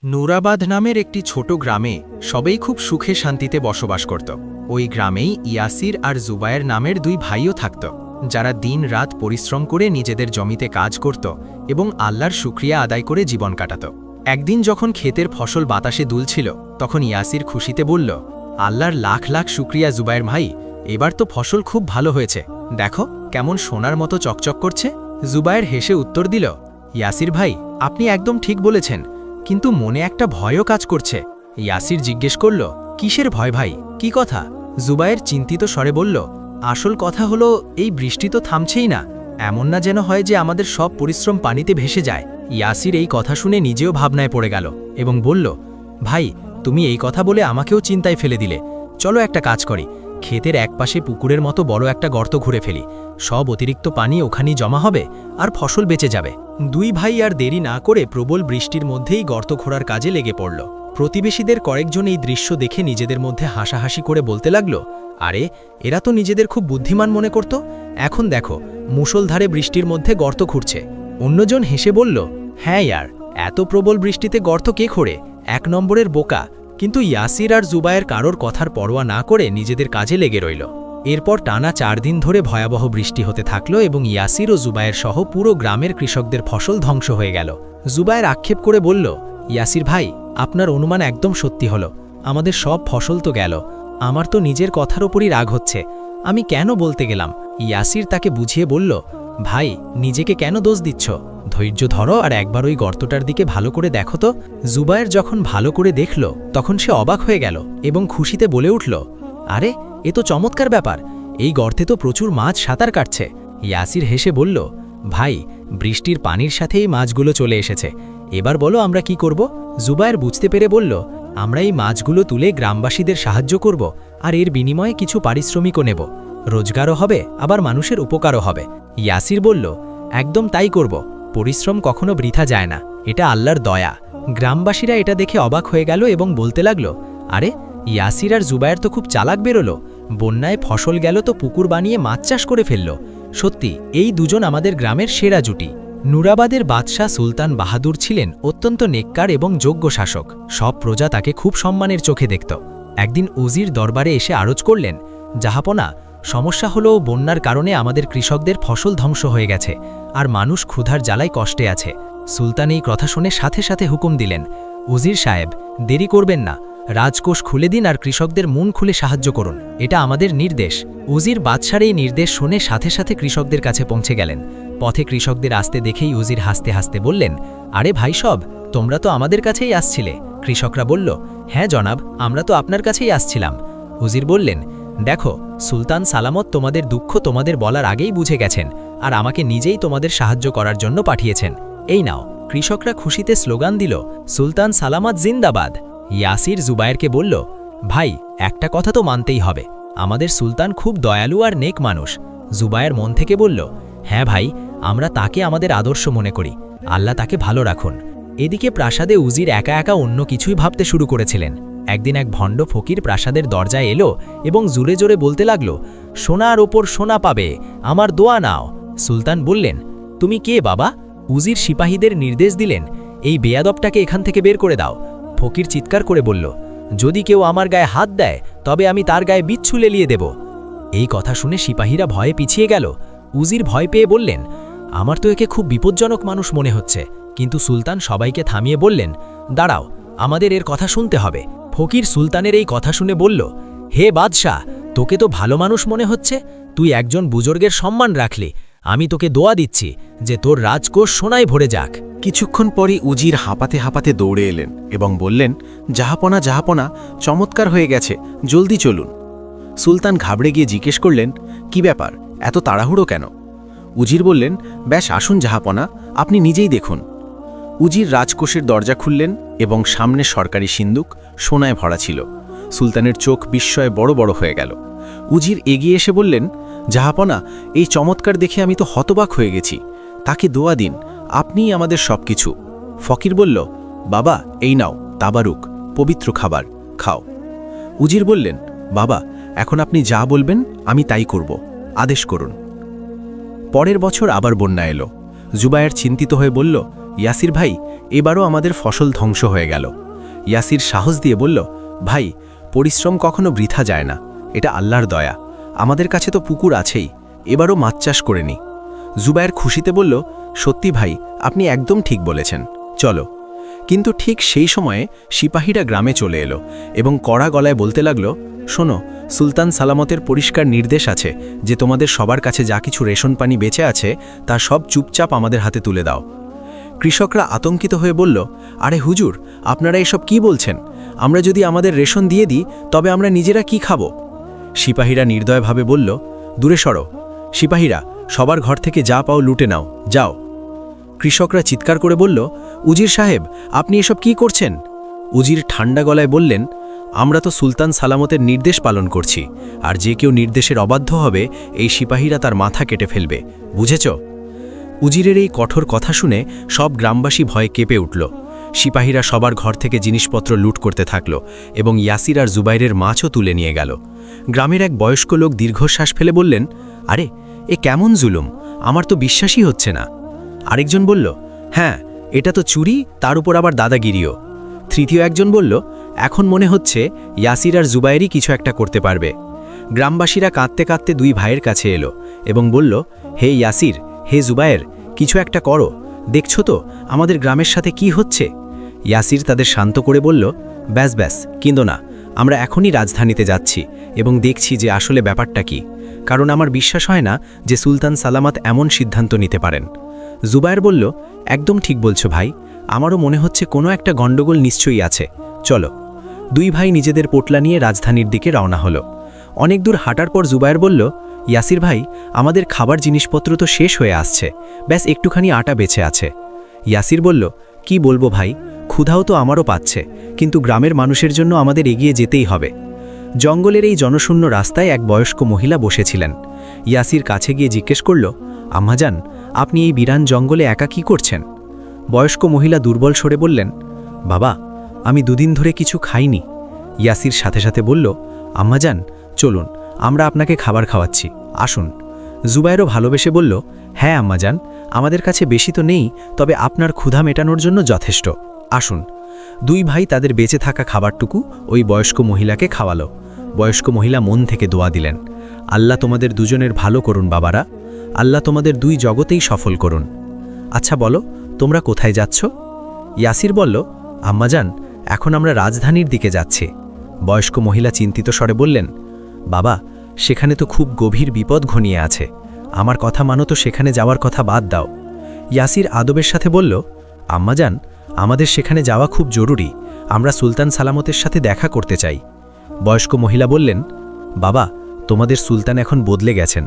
নুরাবাদ নামের একটি ছোট গ্রামে সবাই খুব সুখে শান্তিতে বসবাস করত। ওই গ্রামেই ইয়াসির আর জুবায়ের নামের দুই ভাইও থাকত, যারা দিন রাত পরিশ্রম করে নিজেদের জমিতে কাজ করত এবং আল্লাহর শুকরিয়া আদায় করে জীবন কাটাত। একদিন যখন ক্ষেতের ফসল বাতাসে দুলছিল, তখন ইয়াসির খুশিতে বলল, আল্লাহর লাখ লাখ শুকরিয়া জুবায়ের ভাই, এবার তো ফসল খুব ভালো হয়েছে, দেখো কেমন সোনার মতো চকচক করছে। জুবায়ের হেসে উত্তর দিল, ইয়াসির ভাই, আপনি একদম ঠিক বলেছেন, কিন্তু মনে একটা ভয়ও কাজ করছে। ইয়াসির জিজ্ঞেস করল, কিসের ভয় ভাই, কি কথা? জুবায়ের চিন্তিত স্বরে বলল, আসল কথা হলো এই বৃষ্টি তো থামছেই না, এমন না যেন হয় যে আমাদের সব পরিশ্রম পানিতে ভেসে যায়। ইয়াসির এই কথা শুনে নিজেও ভাবনায় পড়ে গেল এবং বলল, ভাই, তুমি এই কথা বলে আমাকেও চিন্তায় ফেলে দিলে। চলো একটা কাজ করি, ক্ষেতের একপাশে পুকুরের মতো বড় একটা গর্ত ঘুরে ফেলি, সব অতিরিক্ত পানি ওখানেই জমা হবে আর ফসল বেঁচে যাবে। দুই ভাই আর দেরি না করে প্রবল বৃষ্টির মধ্যেই গর্ত খোঁড়ার কাজে লেগে পড়ল। প্রতিবেশীদের কয়েকজন এই দৃশ্য দেখে নিজেদের মধ্যে হাসাহাসি করে বলতে লাগল, আরে এরা তো নিজেদের খুব বুদ্ধিমান মনে করত, এখন দেখো মুষলধারে বৃষ্টির মধ্যে গর্ত খুঁড়ছে। অন্যজন হেসে বলল, হ্যাঁ ইয়ার, এত প্রবল বৃষ্টিতে গর্ত কে খোঁড়ে, এক নম্বরের বোকা। কিন্তু ইয়াসির আর জুবায়ের কারোর কথার পরোয়া না করে নিজেদের কাজে লেগে রইল। এরপর টানা 4 দিন ধরে ভয়াবহ বৃষ্টি হতে থাকল এবং ইয়াসির ও জুবায়ের সহ পুরো গ্রামের কৃষকদের ফসল ধ্বংস হয়ে গেল। জুবায়ের আক্ষেপ করে বলল, ইয়াসির ভাই, আপনার অনুমান একদম সত্যি হলো, আমাদের সব ফসল তো গেল। আমার তো নিজের কথার ওপরই রাগ হচ্ছে, আমি কেন বলতে গেলাম। ইয়াসির তাকে বুঝিয়ে বলল, ভাই, নিজেকে কেন দোষ দিচ্ছ, ধৈর্য ধরো আর একবার ওই গর্তটার দিকে ভালো করে দেখো তো। জুবায়ের যখন ভালো করে দেখল, তখন সে অবাক হয়ে গেল এবং খুশিতে বলে উঠল, আরে এ তো চমৎকার ব্যাপার, এই গর্তে তো প্রচুর মাছ সাঁতার কাটছে। ইয়াসির হেসে বলল, ভাই, বৃষ্টির পানির সাথে এই মাছগুলো চলে এসেছে, এবার বলো আমরা কি করব। জুবায়ের বুঝতে পেরে বলল, আমরা এই মাছগুলো তুলে গ্রামবাসীদের সাহায্য করব আর এর বিনিময়ে কিছু পারিশ্রমিকও নেব, রোজগারও হবে আবার মানুষের উপকারও হবে। ইয়াসির বলল, একদম তাই করব, পরিশ্রম কখনো বৃথা যায় না, এটা আল্লাহর দয়া। গ্রামবাসীরা এটা দেখে অবাক হয়ে গেল এবং বলতে লাগল, আরে ইয়াসির আর জুবায়ের তো খুব চালাক বেরোলো, বন্যায় ফসল গেল তো পুকুর বানিয়ে মাছ চাষ করে ফেলল। সত্যি এই দুজন আমাদের গ্রামের সেরা জুটি। নুরাবাদের বাদশাহ সুলতান বাহাদুর ছিলেন অত্যন্ত নেককার এবং যোগ্য শাসক, সব প্রজা তাকে খুব সম্মানের চোখে দেখত। একদিন উজির দরবারে এসে আরজ করলেন, জাহাপনা, সমস্যা হলো বন্যার কারণে আমাদের কৃষকদের ফসল ধ্বংস হয়ে গেছে আর মানুষ ক্ষুধার জ্বালায় কষ্টে আছে। সুলতান এই কথা শুনে সাথে সাথে হুকুম দিলেন, উজির সাহেব, দেরি করবেন না, রাজকোষ খুলে দিন আর কৃষকদের মন খুলে সাহায্য করুন, এটা আমাদের নির্দেশ। উজির বাদশার এই নির্দেশ শুনে সাথে সাথে কৃষকদের কাছে পৌঁছে গেলেন। পথে কৃষকদের আসতে দেখেই উজির হাসতে হাসতে বললেন, আরে ভাই সব, তোমরা তো আমাদের কাছেই আসছিলে। কৃষকরা বলল, হ্যাঁ জনাব, আমরা তো আপনার কাছেই আসছিলাম। উজির বললেন, দেখো, সুলতান সালামত তোমাদের দুঃখ তোমাদের বলার আগেই বুঝে গেছেন আর আমাকে নিজেই তোমাদের সাহায্য করার জন্য পাঠিয়েছেন, এই নাও। কৃষকরা খুশিতে স্লোগান দিল, সুলতান সালামত জিন্দাবাদ। ইয়াসির জুবায়েরকে বলল, ভাই, একটা কথা তো মানতেই হবে, আমাদের সুলতান খুব দয়ালু আর নেক মানুষ। জুবায়ের মন থেকে বলল, হ্যাঁ ভাই, আমরা তাকে আমাদের আদর্শ মনে করি, আল্লাহ তাকে ভালো রাখুন। এদিকে প্রাসাদে উজির একা একা অন্য কিছুই ভাবতে শুরু করেছিলেন। একদিন এক ভণ্ড ফকির প্রাসাদের দরজায় এলো এবং জোরে জোরে বলতে লাগল, সোনার ওপর সোনা পাবে, আমার দোয়া নাও। সুলতান বললেন, তুমি কে বাবা? উজির সিপাহীদের নির্দেশ দিলেন, এই বেয়াদবটাকে এখান থেকে বের করে দাও। ফকির চিৎকার করে বলল, যদি কেউ আমার গায়ে হাত দেয় তবে আমি তার গায়ে বিচ্ছু লেলিয়ে দেব। এই কথা শুনে সিপাহীরা ভয়ে পিছিয়ে গেল। উজির ভয় পেয়ে বললেন, আমার তো একে খুব বিপজ্জনক মানুষ মনে হচ্ছে। কিন্তু সুলতান সবাইকে থামিয়ে বললেন, দাঁড়াও, আমাদের এর কথা শুনতে হবে। ফকির সুলতানের এই কথা শুনে বলল, হে বাদশাহ, তোকে তো ভালো মানুষ মনে হচ্ছে, তুই একজন বুজুর্গের সম্মান রাখলি, আমি তোকে দোয়া দিচ্ছি যে তোর রাজকোষ সোনায় ভরে যাক। কিছুক্ষণ পরই উজির হাঁপাতে হাঁপাতে দৌড়ে এলেন এবং বললেন, জাহাপনা জাহাপনা, চমৎকার হয়ে গেছে, জলদি চলুন। সুলতান ঘাবড়ে গিয়ে জিজ্ঞেস করলেন, কি ব্যাপার, এত তাড়াহুড়ো কেন? উজির বললেন, ব্যাস আসুন জাহাপনা, আপনি নিজেই দেখুন। উজির রাজকোষের দরজা খুললেন এবং সামনে সরকারি সিন্দুক সোনায় ভরা ছিল। সুলতানের চোখ বিস্ময়ে বড় বড় হয়ে গেল। উজির এগিয়ে এসে বললেন, জাহাপনা, এই চমৎকার দেখে আমি তো হতবাক হয়ে গেছি, তাকে দোয়া দিন, আপনিই আমাদের সবকিছু। ফকির বলল, বাবা, এই নাও তাবারুক, পবিত্র খাবার, খাও। উজির বললেন, বাবা, এখন আপনি যা বলবেন আমি তাই করব, আদেশ করুন। পরের বছর আবার বন্যা এলো। জুবায়ের চিন্তিত হয়ে বলল, ইয়াসির ভাই, এবারও আমাদের ফসল ধ্বংস হয়ে গেল। ইয়াসির সাহস দিয়ে বলল, ভাই, পরিশ্রম কখনো বৃথা যায় না, এটা আল্লাহর দয়া। আমাদের কাছে তো পুকুর আছেই, এবারও মাছ চাষ করে নি। জুবায়ের খুশিতে বলল, সত্যি ভাই, আপনি একদম ঠিক বলেছেন, চলো। কিন্তু ঠিক সেই সময়ে সিপাহীরা গ্রামে চলে এলো এবং কড়া গলায় বলতে লাগল, শোনো, সুলতান সালামতের পরিষ্কার নির্দেশ আছে যে তোমাদের সবার কাছে যা কিছু রেশন পানি বেঁচে আছে তা সব চুপচাপ আমাদের হাতে তুলে দাও। কৃষকরা আতঙ্কিত হয়ে বলল, আরে হুজুর, আপনারা এসব কি বলছেন? আমরা যদি আমাদের রেশন দিয়ে দিই তবে আমরা নিজেরা কি খাবো? সিপাহীরা নির্দয়ভাবে বলল, দূরে সরো। সিপাহীরা, সবার ঘর থেকে যা পাও লুটে নাও, যাও। কৃষকরা চিৎকার করে বলল, উজির সাহেব, আপনি এসব কি করছেন? উজির ঠান্ডা গলায় বললেন, আমরা তো সুলতান সালামতের নির্দেশ পালন করছি, আর যে কেউ নির্দেশের অবাধ্য হবে এই সিপাহীরা তার মাথা কেটে ফেলবে, বুঝেছ? উজিরের এই কঠোর কথা শুনে সব গ্রামবাসী ভয়ে কেঁপে উঠল। সিপাহীরা সবার ঘর থেকে জিনিসপত্র লুট করতে থাকল এবং ইয়াসির আর জুবাইরের মাছও তুলে নিয়ে গেল। গ্রামের এক বয়স্ক লোক দীর্ঘশ্বাস ফেলে বললেন, আরে, এ কেমন জুলুম, আমার তো বিশ্বাসই হচ্ছে না। আরেকজন বলল, হ্যাঁ, এটা তো চুরি, তার উপর আবার দাদাগিরিও। তৃতীয় একজন বলল, এখন মনে হচ্ছে ইয়াসির আর জুবাইরই কিছু একটা করতে পারবে। গ্রামবাসীরা কাঁদতে কাঁদতে দুই ভাইয়ের কাছে এলো এবং বলল, হে ইয়াসির, হে জুবায়ের, কিছু একটা করো, দেখছো তো আমাদের গ্রামের সাথে কি হচ্ছে? ইয়াসির তাদের শান্ত করে বলল, ব্যাস ব্যাস, কিন্তু না, আমরা এখনই রাজধানীতে যাচ্ছি এবং দেখছি যে আসলে ব্যাপারটা কি, কারণ আমার বিশ্বাস হয় না যে সুলতান সালামত এমন সিদ্ধান্ত নিতে পারেন। জুবায়ের বলল, একদম ঠিক বলছো ভাই, আমারও মনে হচ্ছে কোনো একটা গণ্ডগোল নিশ্চয়ই আছে, চলো। দুই ভাই নিজেদের পোটলা নিয়ে রাজধানীর দিকে রওনা হলো। অনেক দূর হাঁটার পর জুবায়ের বলল, ইয়াসির ভাই, আমাদের খাবার জিনিসপত্র তো শেষ হয়ে আসছে, ব্যাস একটুখানি আটা বেঁচে আছে। ইয়াসির বলল, কি বলবো ভাই, ক্ষুধাও তো আমারও পাচ্ছে, কিন্তু গ্রামের মানুষের জন্য আমাদের এগিয়ে যেতেই হবে। জঙ্গলের এই জনশূন্য রাস্তায় এক বয়স্ক মহিলা বসেছিলেন। ইয়াসির কাছে গিয়ে জিজ্ঞেস করল, আম্মাজান, আপনি এই বিরান জঙ্গলে একা কি করছেন? বয়স্ক মহিলা দুর্বল স্বরে বললেন, বাবা, আমি দুদিন ধরে কিছু খাইনি। ইয়াসির সাথে সাথে বলল, আম্মাজান, চলুন, আমরা আপনাকে খাবার খাওয়াচ্ছি, আসুন। জুবায়েরও ভালোবেসে বলল, হ্যাঁ আম্মাজান, আমাদের কাছে বেশি তো নেই, তবে আপনার ক্ষুধা মেটানোর জন্য যথেষ্ট, আসুন। দুই ভাই তাদের বেঁচে থাকা খাবারটুকু ওই বয়স্ক মহিলাকে খাওয়ালো। বয়স্ক মহিলা মন থেকে দোয়া দিলেন, আল্লাহ তোমাদের দুজনের ভালো করুন বাবারা, আল্লাহ তোমাদের দুই জগতেই সফল করুন। আচ্ছা বলো, তোমরা কোথায় যাচ্ছ? ইয়াসির বলল, আম্মাজান, এখন আমরা রাজধানীর দিকে যাচ্ছি। বয়স্ক মহিলা চিন্তিত স্বরে বললেন, বাবা, সেখানে তো খুব গভীর বিপদ ঘনিয়ে আছে, আমার কথা মানো তো সেখানে যাওয়ার কথা বাদ দাও। ইয়াসির আদবের সাথে বলল, আম্মাজান, আমাদের সেখানে যাওয়া খুব জরুরি, আমরা সুলতান সালামতের সাথে দেখা করতে চাই। বয়স্ক মহিলা বললেন, বাবা, তোমাদের সুলতান এখন বদলে গেছেন।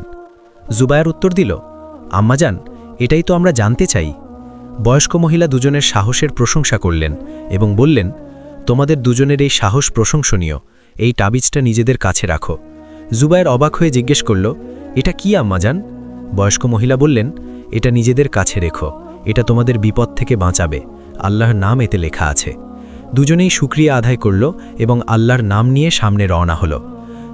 জুবায়ের উত্তর দিল, আম্মাজান, এটাই তো আমরা জানতে চাই। বয়স্ক মহিলা দুজনের সাহসের প্রশংসা করলেন এবং বললেন, তোমাদের দুজনের এই সাহস প্রশংসনীয়, এই তাবিজটা নিজেদের কাছে রাখো। জুবায়ের অবাক হয়ে জিজ্ঞেস করল, এটা কি আম্মাজান? বয়স্ক মহিলা বললেন, এটা নিজেদের কাছে রেখো, এটা তোমাদের বিপদ থেকে বাঁচাবে, আল্লাহর নাম এতে লেখা আছে। দুজনেই শুকরিয়া আদায় করল এবং আল্লাহর নাম নিয়ে সামনে রওনা হলো।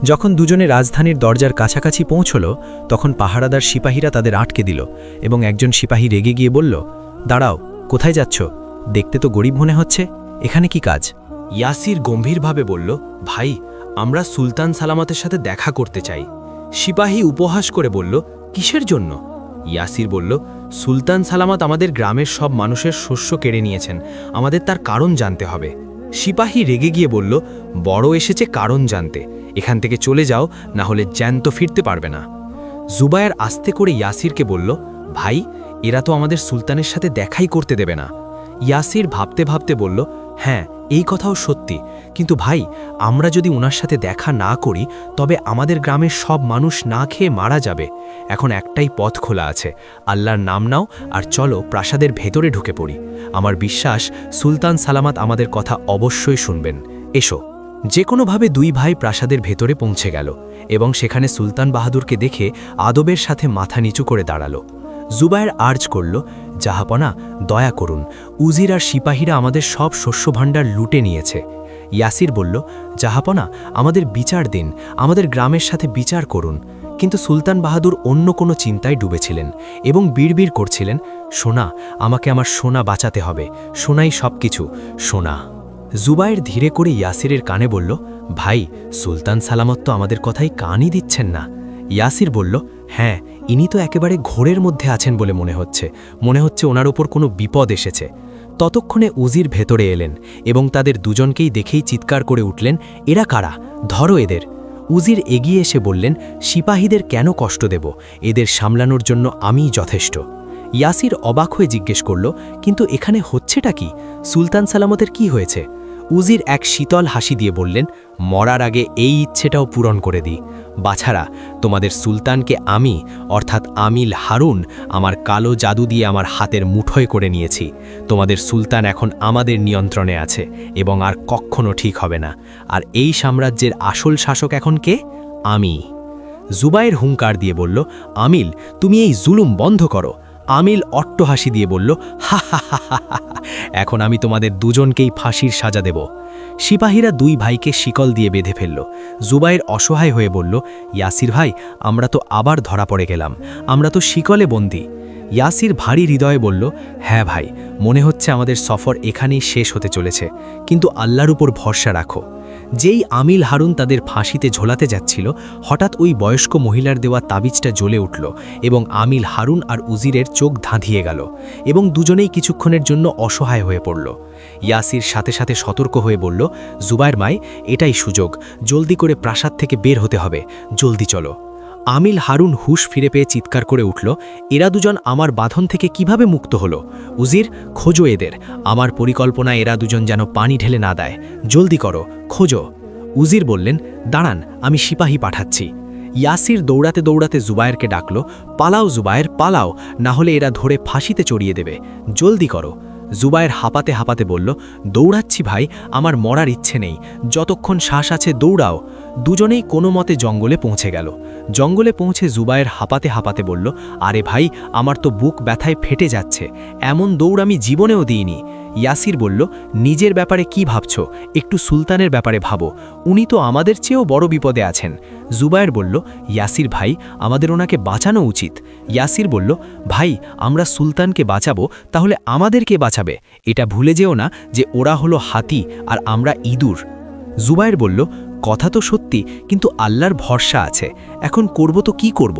যখন দুজনে রাজধানীর দরজার কাছাকাছি পৌঁছল তখন পাহারাদার সিপাহীরা তাদের আটকে দিল এবং একজন সিপাহী রেগে গিয়ে বলল, দাঁড়াও, কোথায় যাচ্ছ? দেখতে তো গরিব মনে হচ্ছে, এখানে কি কাজ? ইয়াসির গম্ভীরভাবে বলল, ভাই, আমরা সুলতান সালামতের সাথে দেখা করতে চাই। সিপাহী উপহাস করে বলল, কিসের জন্য? ইয়াসির বলল, সুলতান সালামত আমাদের গ্রামের সব মানুষের শস্য কেড়ে নিয়েছেন, আমাদের তার কারণ জানতে হবে। সিপাহী রেগে গিয়ে বলল, বড় এসেছে কারণ জানতে, এখান থেকে চলে যাও, না হলে জ্যান্ত ফিরতে পারবে না। জুবায়ের আস্তে করে ইয়াসিরকে বলল, ভাই, এরা তো আমাদের সুলতানের সাথে দেখাই করতে দেবে না। ইয়াসির ভাবতে ভাবতে বলল, হ্যাঁ, এই কথাও সত্যি, কিন্তু ভাই, আমরা যদি ওনার সাথে দেখা না করি তবে আমাদের গ্রামের সব মানুষ না খেয়ে মারা যাবে। এখন একটাই পথ খোলা আছে, আল্লাহর নাম নাও আর চলো প্রাসাদের ভেতরে ঢুকে পড়ি। আমার বিশ্বাস সুলতান সালামত আমাদের কথা অবশ্যই শুনবেন, এসো। যে কোনোভাবে দুই ভাই প্রাসাদের ভেতরে পৌঁছে গেল এবং সেখানে সুলতান বাহাদুরকে দেখে আদবের সাথে মাথা নিচু করে দাঁড়ালো। জুবায়ের আর্জ করল, জাহাপনা, দয়া করুন, উজির আর সিপাহীরা আমাদের সব শস্যভাণ্ডার লুটে নিয়েছে। ইয়াসির বলল, জাহাপনা, আমাদের বিচার দিন, আমাদের গ্রামের সাথে বিচার করুন। কিন্তু সুলতান বাহাদুর অন্য কোনো চিন্তায় ডুবেছিলেন এবং বিড়বিড় করছিলেন, সোনা, আমাকে আমার সোনা বাঁচাতে হবে, সোনাই সব কিছু, সোনা। জুবায়ের ধীরে করে ইয়াসিরের কানে বলল, ভাই, সুলতান সালামত তো আমাদের কথাই কানই দিচ্ছেন না। ইয়াসির বলল, হ্যাঁ, ইনি তো একেবারে ঘোরের মধ্যে আছেন বলে মনে হচ্ছে ওনার ওপর কোনো বিপদ এসেছে। ততক্ষণে উজির ভেতরে এলেন এবং তাদের দুজনকেই দেখেই চিৎকার করে উঠলেন, এরা কারা? ধরো এদের। উজির এগিয়ে এসে বললেন, সিপাহীদের কেন কষ্ট দেব, এদের সামলানোর জন্য আমিই যথেষ্ট। ইয়াসির অবাক হয়ে জিজ্ঞেস করল, কিন্তু এখানে হচ্ছেটা কি? সুলতান সালামতের কি হয়েছে? উজির এক শীতল হাসি দিয়ে বললেন, মরার আগে এই ইচ্ছেটাও পূরণ করে দিই। বাছারা, তোমাদের সুলতানকে আমি, অর্থাৎ আমিল হারুন, আমার কালো জাদু দিয়ে আমার হাতের মুঠোয় করে নিয়েছি। তোমাদের সুলতান এখন আমাদের নিয়ন্ত্রণে আছে এবং আর কখনো ঠিক হবে না। আর এই সাম্রাজ্যের আসল শাসক এখন কে? আমি। জুবায়ের হুঙ্কার দিয়ে বলল, আমিল, তুমি এই জুলুম বন্ধ করো। আমিল অট্টহাসি দিয়ে বলল, হা হা হা হা হা, এখন আমি তোমাদের দুজনকেই ফাঁসির সাজা দেব। সিপাহীরা দুই ভাইকে শিকল দিয়ে বেঁধে ফেলল। জুবায়ের অসহায় হয়ে বলল, ইয়াসির ভাই, আমরা তো আবার ধরা পড়ে গেলাম, আমরা তো শিকলে বন্দী। ইয়াসির ভারী হৃদয়ে বলল, হ্যাঁ ভাই, মনে হচ্ছে আমাদের সফর এখানেই শেষ হতে চলেছে, কিন্তু আল্লাহর উপর ভরসা রাখো। যেই আমিল হারুন তাদের ফাঁসিতে ঝোলাতে যাচ্ছিল, হঠাৎ ওই বয়স্ক মহিলার দেওয়া তাবিজটা জ্বলে উঠল এবং আমিল হারুন আর উজিরের চোখ ধাঁধিয়ে গেল এবং দুজনেই কিছুক্ষণের জন্য অসহায় হয়ে পড়ল। ইয়াসির সাথে সাথে সতর্ক হয়ে বলল, জুবায়ের মাই, এটাই সুযোগ, জলদি করে প্রাসাদ থেকে বের হতে হবে, জলদি চলো। আমিল হারুন হুশ ফিরে পেয়ে চিৎকার করে উঠল, এরা দুজন আমার বাঁধন থেকে কিভাবে মুক্ত হলো? উজির, খোঁজো এদের, আমার পরিকল্পনা এরা দুজন যেন পানি ঢেলে না দেয়, জলদি করো, খোঁজো। উজির বললেন, দাঁড়ান, আমি সিপাহী পাঠাচ্ছি। ইয়াসির দৌড়াতে দৌড়াতে জুবায়েরকে ডাকল, পালাও জুবায়ের, পালাও, না হলে এরা ধরে ফাঁসিতে চড়িয়ে দেবে, জলদি করো। জুবায়ের হাঁপাতে হাঁপাতে বলল, দৌড়াচ্ছি ভাই, আমার মরার ইচ্ছে নেই, যতক্ষণ শ্বাস আছে দৌড়াও। দুজনেই কোনো মতে জঙ্গলে পৌঁছে গেল। জঙ্গলে পৌঁছে জুবায়ের হাঁপাতে হাঁপাতে বলল, আরে ভাই, আমার তো বুক ব্যথায় ফেটে যাচ্ছে, এমন দৌড় আমি জীবনেও দিইনি। ইয়াসির বলল, নিজের ব্যাপারে কি ভাবছো? একটু সুলতানের ব্যাপারে ভাবো, উনি তো আমাদের চেয়েও বড় বিপদে আছেন। জুবায়ের বলল, ইয়াসির ভাই, আমাদের ওনাকে বাঁচানো উচিত। ইয়াসির বলল, ভাই, আমরা সুলতানকে বাঁচাবো, তাহলে আমাদেরকে বাঁচাবে? এটা ভুলে যেও না যে ওরা হলো হাতি আর আমরা ইঁদুর। জুবায়ের বলল, কথা তো সত্যি, কিন্তু আল্লাহর ভরসা আছে, এখন করব তো কি করব?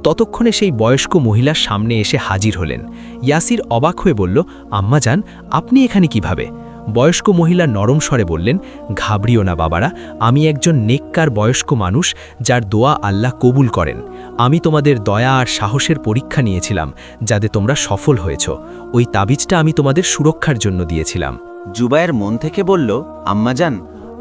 ততক্ষণে সেই বয়স্ক মহিলার সামনে এসে হাজির হলেন। ইয়াসির অবাক হয়ে বলল, আম্মাজান, আপনি এখানে কিভাবে? বয়স্ক মহিলা নরম স্বরে বললেন, ঘাবড়িও না বাবারা, আমি একজন নেককার বয়স্ক মানুষ, যার দোয়া আল্লাহ কবুল করেন। আমি তোমাদের দয়া আর সাহসের পরীক্ষা নিয়েছিলাম, যাতে তোমরা সফল হয়েছ। ওই তাবিজটা আমি তোমাদের সুরক্ষার জন্য দিয়েছিলাম। জুবায়ের মন থেকে বলল, আম্মাজান,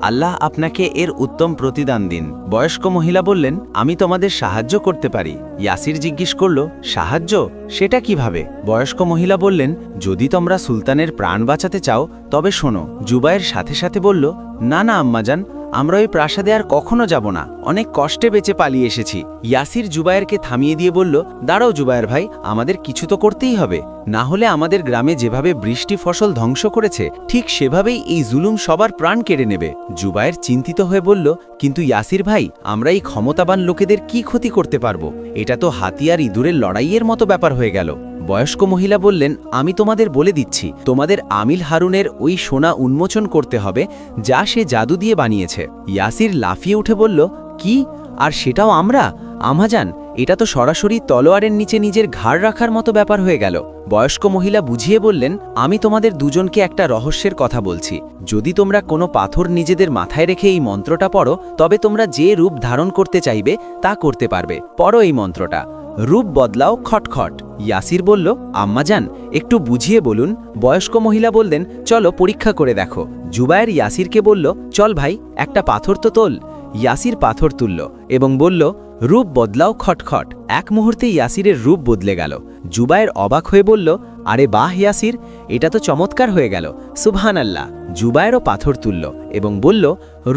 আল্লাহ আপনাকে এর উত্তম প্রতিদান দিন। বয়স্ক মহিলা বললেন, আমি তোমাদের সাহায্য করতে পারি। ইয়াসির জিজ্ঞেস করল, সাহায্য? সেটা কিভাবে? বয়স্ক মহিলা বললেন, যদি তোমরা সুলতানের প্রাণ বাঁচাতে চাও তবে শোনো। জুবায়ের সাথে সাথে বলল, না না আম্মাজান, আমরা ওই প্রাসাদে আর কখনো যাব না, অনেক কষ্টে বেঁচে পালিয়ে এসেছি। ইয়াসির জুবায়েরকে থামিয়ে দিয়ে বলল, দাঁড়াও জুবায়ের ভাই, আমাদের কিছু তো করতেই হবে, না হলে আমাদের গ্রামে যেভাবে বৃষ্টি ফসল ধ্বংস করেছে, ঠিক সেভাবেই এই জুলুম সবার প্রাণ কেড়ে নেবে। জুবায়ের চিন্তিত হয়ে বলল, কিন্তু ইয়াসির ভাই, আমরা এই ক্ষমতাবান লোকেদের কি ক্ষতি করতে পারবো? এটা তো হাতিয়ার ইঁদুরের লড়াইয়ের মতো ব্যাপার হয়ে গেল। বয়স্ক মহিলা বললেন, আমি তোমাদের বলে দিচ্ছি, তোমাদের আমিল হারুনের ওই সোনা উন্মোচন করতে হবে, যা সে জাদু দিয়ে বানিয়েছে। ইয়াসির লাফিয়ে উঠে বলল, কি? আর সেটাও আমরা? আম্মাজান, এটা তো সরাসরি তলোয়ারের নিচে নিজের ঘাড় রাখার মতো ব্যাপার হয়ে গেল। বয়স্ক মহিলা বুঝিয়ে বললেন, আমি তোমাদের দুজনকে একটা রহস্যের কথা বলছি। যদি তোমরা কোনো পাথর নিজেদের মাথায় রেখে এই মন্ত্রটা পড়ো, তবে তোমরা যে রূপ ধারণ করতে চাইবে তা করতে পারবে। পড়ো এই মন্ত্রটা, রূপ বদলাও খটখট। ইয়াসির বলল, আম্মাজান, একটু বুঝিয়ে বলুন। বয়স্ক মহিলা বললেন, চলো পরীক্ষা করে দেখো। জুবায়ের ইয়াসিরকে বলল, চল ভাই, একটা পাথর তো তোল। ইয়াসির পাথর তুলল এবং বলল, রূপ বদলাও খটখট। এক মুহূর্তে ইয়াসিরের রূপ বদলে গেল। জুবায়ের অবাক হয়ে বলল, আরে বাহ ইয়াসির, এটা তো চমৎকার হয়ে গেল, সুবহানাল্লাহ। জুবায়েরও পাথর তুলল এবং বলল,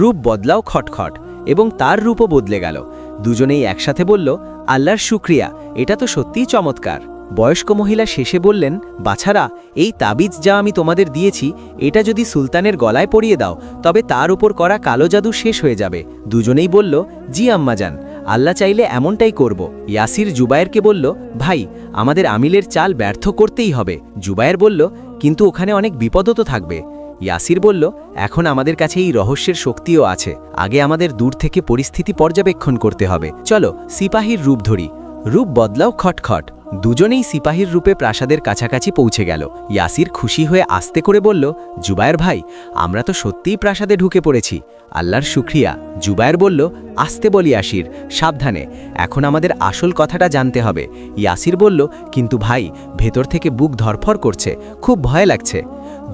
রূপ বদলাও খটখট, এবং তার রূপও বদলে গেল। দুজনেই একসাথে বলল, আল্লাহর শুকরিয়া, এটা তো সত্যিই চমৎকার। বয়স্ক মহিলা শেষে বললেন, বাছারা, এই তাবিজ যা আমি তোমাদের দিয়েছি, এটা যদি সুলতানের গলায় পরিয়ে দাও, তবে তার উপর করা কালো জাদু শেষ হয়ে যাবে। দুজনেই বলল, জি আম্মাজান, আল্লাহ চাইলে এমনটাই করব। ইয়াসির জুবায়েরকে বলল, ভাই আমাদের আমিলের চাল ব্যর্থ করতেই হবে। জুবায়ের বলল, কিন্তু ওখানে অনেক বিপদও তো থাকবে। ইয়াসির বলল, এখন আমাদের কাছে এই রহস্যের শক্তিও আছে, আগে আমাদের দূর থেকে পরিস্থিতি পর্যবেক্ষণ করতে হবে। চলো সিপাহীর রূপ ধরি। রূপ বদলাও খটখট। দুজনেই সিপাহীর রূপে প্রাসাদের কাছাকাছি পৌঁছে গেল। ইয়াসির খুশি হয়ে আস্তে করে বলল, জুবায়ের ভাই, আমরা তো সত্যিই প্রাসাদে ঢুকে পড়েছি, আল্লাহর শুকরিয়া। জুবায়ের বলল, আস্তে বলি ইয়াসির, সাবধানে, এখন আমাদের আসল কথাটা জানতে হবে। ইয়াসির বলল, কিন্তু ভাই, ভেতর থেকে বুক ধরফর করছে, খুব ভয় লাগছে।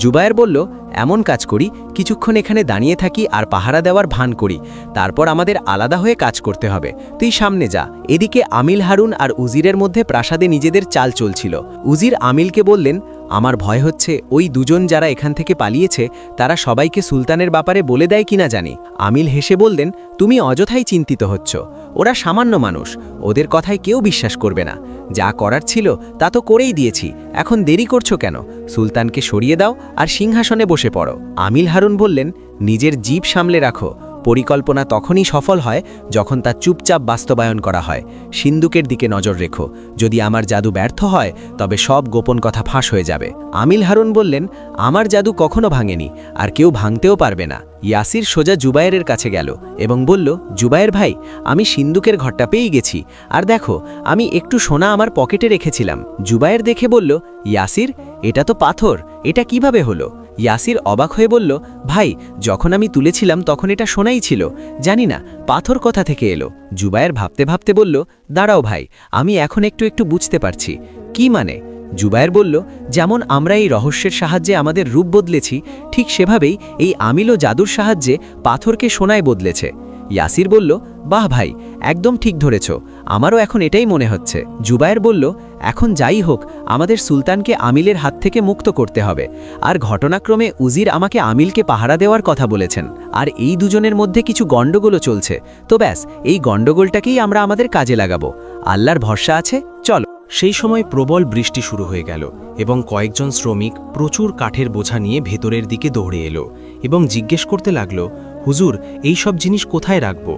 জুবায়ের বলল, এমন কাজ করি, কিছুক্ষণ এখানে দাঁড়িয়ে থাকি আর পাহারা দেওয়ার ভান করি, তারপর আমাদের আলাদা হয়ে কাজ করতে হবে, তুই সামনে যা। এদিকে আমিল হারুন আর উজিরের মধ্যে প্রাসাদে নিজেদের চাল চলছিল। উজির আমিলকে বললেন, আমার ভয় হচ্ছে ওই দুজন যারা এখান থেকে পালিয়েছে তারা সবাইকে সুলতানের ব্যাপারে বলে দেয় কিনা জানি। আমিল হেসে বললেন, তুমি অযথাই চিন্তিত হচ্ছ, ওরা সামান্য মানুষ, ওদের কথায় কেউ বিশ্বাস করবে না। যা করার ছিল তা তো করেই দিয়েছি, এখন দেরি করছো কেন? সুলতানকে সরিয়ে দাও আর সিংহাসনে বসে পড়ো। আমিল হারুন বললেন, নিজের জিভ সামলে রাখো, পরিকল্পনা তখনই সফল হয় যখন তা চুপচাপ বাস্তবায়ন করা হয়। সিন্দুকের দিকে নজর রেখো, যদি আমার জাদু ব্যর্থ হয় তবে সব গোপন কথা ফাঁস হয়ে যাবে। আমিল হারুন বললেন, আমার জাদু কখনো ভাঙেনি, আর কেউ ভাঙতেও পারবে না। ইয়াসির সোজা জুবায়েরের কাছে গেল এবং বলল, জুবায়ের ভাই, আমি সিন্দুকের ঘরটা পেয়ে গেছি, আর দেখো আমি একটু সোনা আমার পকেটে রেখেছিলাম। জুবায়ের দেখে বলল, ইয়াসির, এটা তো পাথর, এটা কিভাবে হলো? ইয়াসির অবাক হয়ে বলল, ভাই, যখন আমি তুলেছিলাম তখন এটা সোনাই ছিল, জানি না পাথর কোথা থেকে এলো। জুবায়ের ভাবতে ভাবতে বলল, দাঁড়াও ভাই, আমি এখন একটু একটু বুঝতে পারছি। কি মানে? জুবায়ের বলল, যেমন আমরা এই রহস্যের সাহায্যে আমাদের রূপ বদলেছি, ঠিক সেভাবেই এই আমিল ও জাদুর সাহায্যে পাথরকে সোনায় বদলেছে। ইয়াসির বলল, বাহ ভাই, একদম ঠিক ধরেছ, আমারও এখন এটাই মনে হচ্ছে। জুবায়ের বলল, এখন যাই হোক, আমাদের সুলতানকে আমিলের হাত থেকে মুক্ত করতে হবে, আর ঘটনাক্রমে উজির আমাকে আমিলকে পাহারা দেওয়ার কথা বলেছেন, আর এই দুজনের মধ্যে কিছু গণ্ডগোলও চলছে, তো ব্যাস এই গণ্ডগোলটাকেই আমরা আমাদের কাজে লাগাবো। আল্লাহর ভরসা আছে, চলো। সেই সময় প্রবল বৃষ্টি শুরু হয়ে গেল এবং কয়েকজন শ্রমিক প্রচুর কাঠের বোঝা নিয়ে ভেতরের দিকে দৌড়ে এলো এবং জিজ্ঞেস করতে লাগলো, হুজুর, এই সব জিনিস কোথায় রাখব?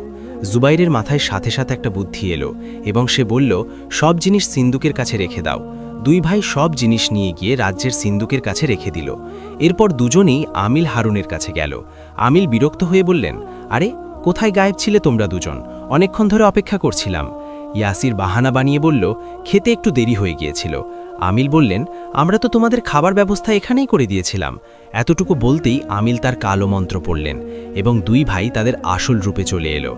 জুবাইরের মাথায় সাথে সাথে একটা বুদ্ধি এলো এবং সে বলল, সব জিনিস সিন্দুকের কাছে রেখে দাও। দুই ভাই সব জিনিস নিয়ে গিয়ে রাজ্যের সিন্দুকের কাছে রেখে দিল। এরপর দুজনেই আমিল হারুনের কাছে গেল। আমিল বিরক্ত হয়ে বললেন, আরে কোথায় গায়েব ছিলে তোমরা দুজন? অনেকক্ষণ ধরে অপেক্ষা করছিলাম। ইয়াসির বাহানা বানিয়ে বলল, খেতে একটু দেরি হয়ে গিয়েছিল। আমিল বললেন, আমরা তো তোমাদের খাবার ব্যবস্থা এখানেই করে দিয়েছিলাম। এতটুকু বলতেই আমিল তার কালো মন্ত্র পড়লেন এবং দুই ভাই তাদের আসল রূপে চলে এলো।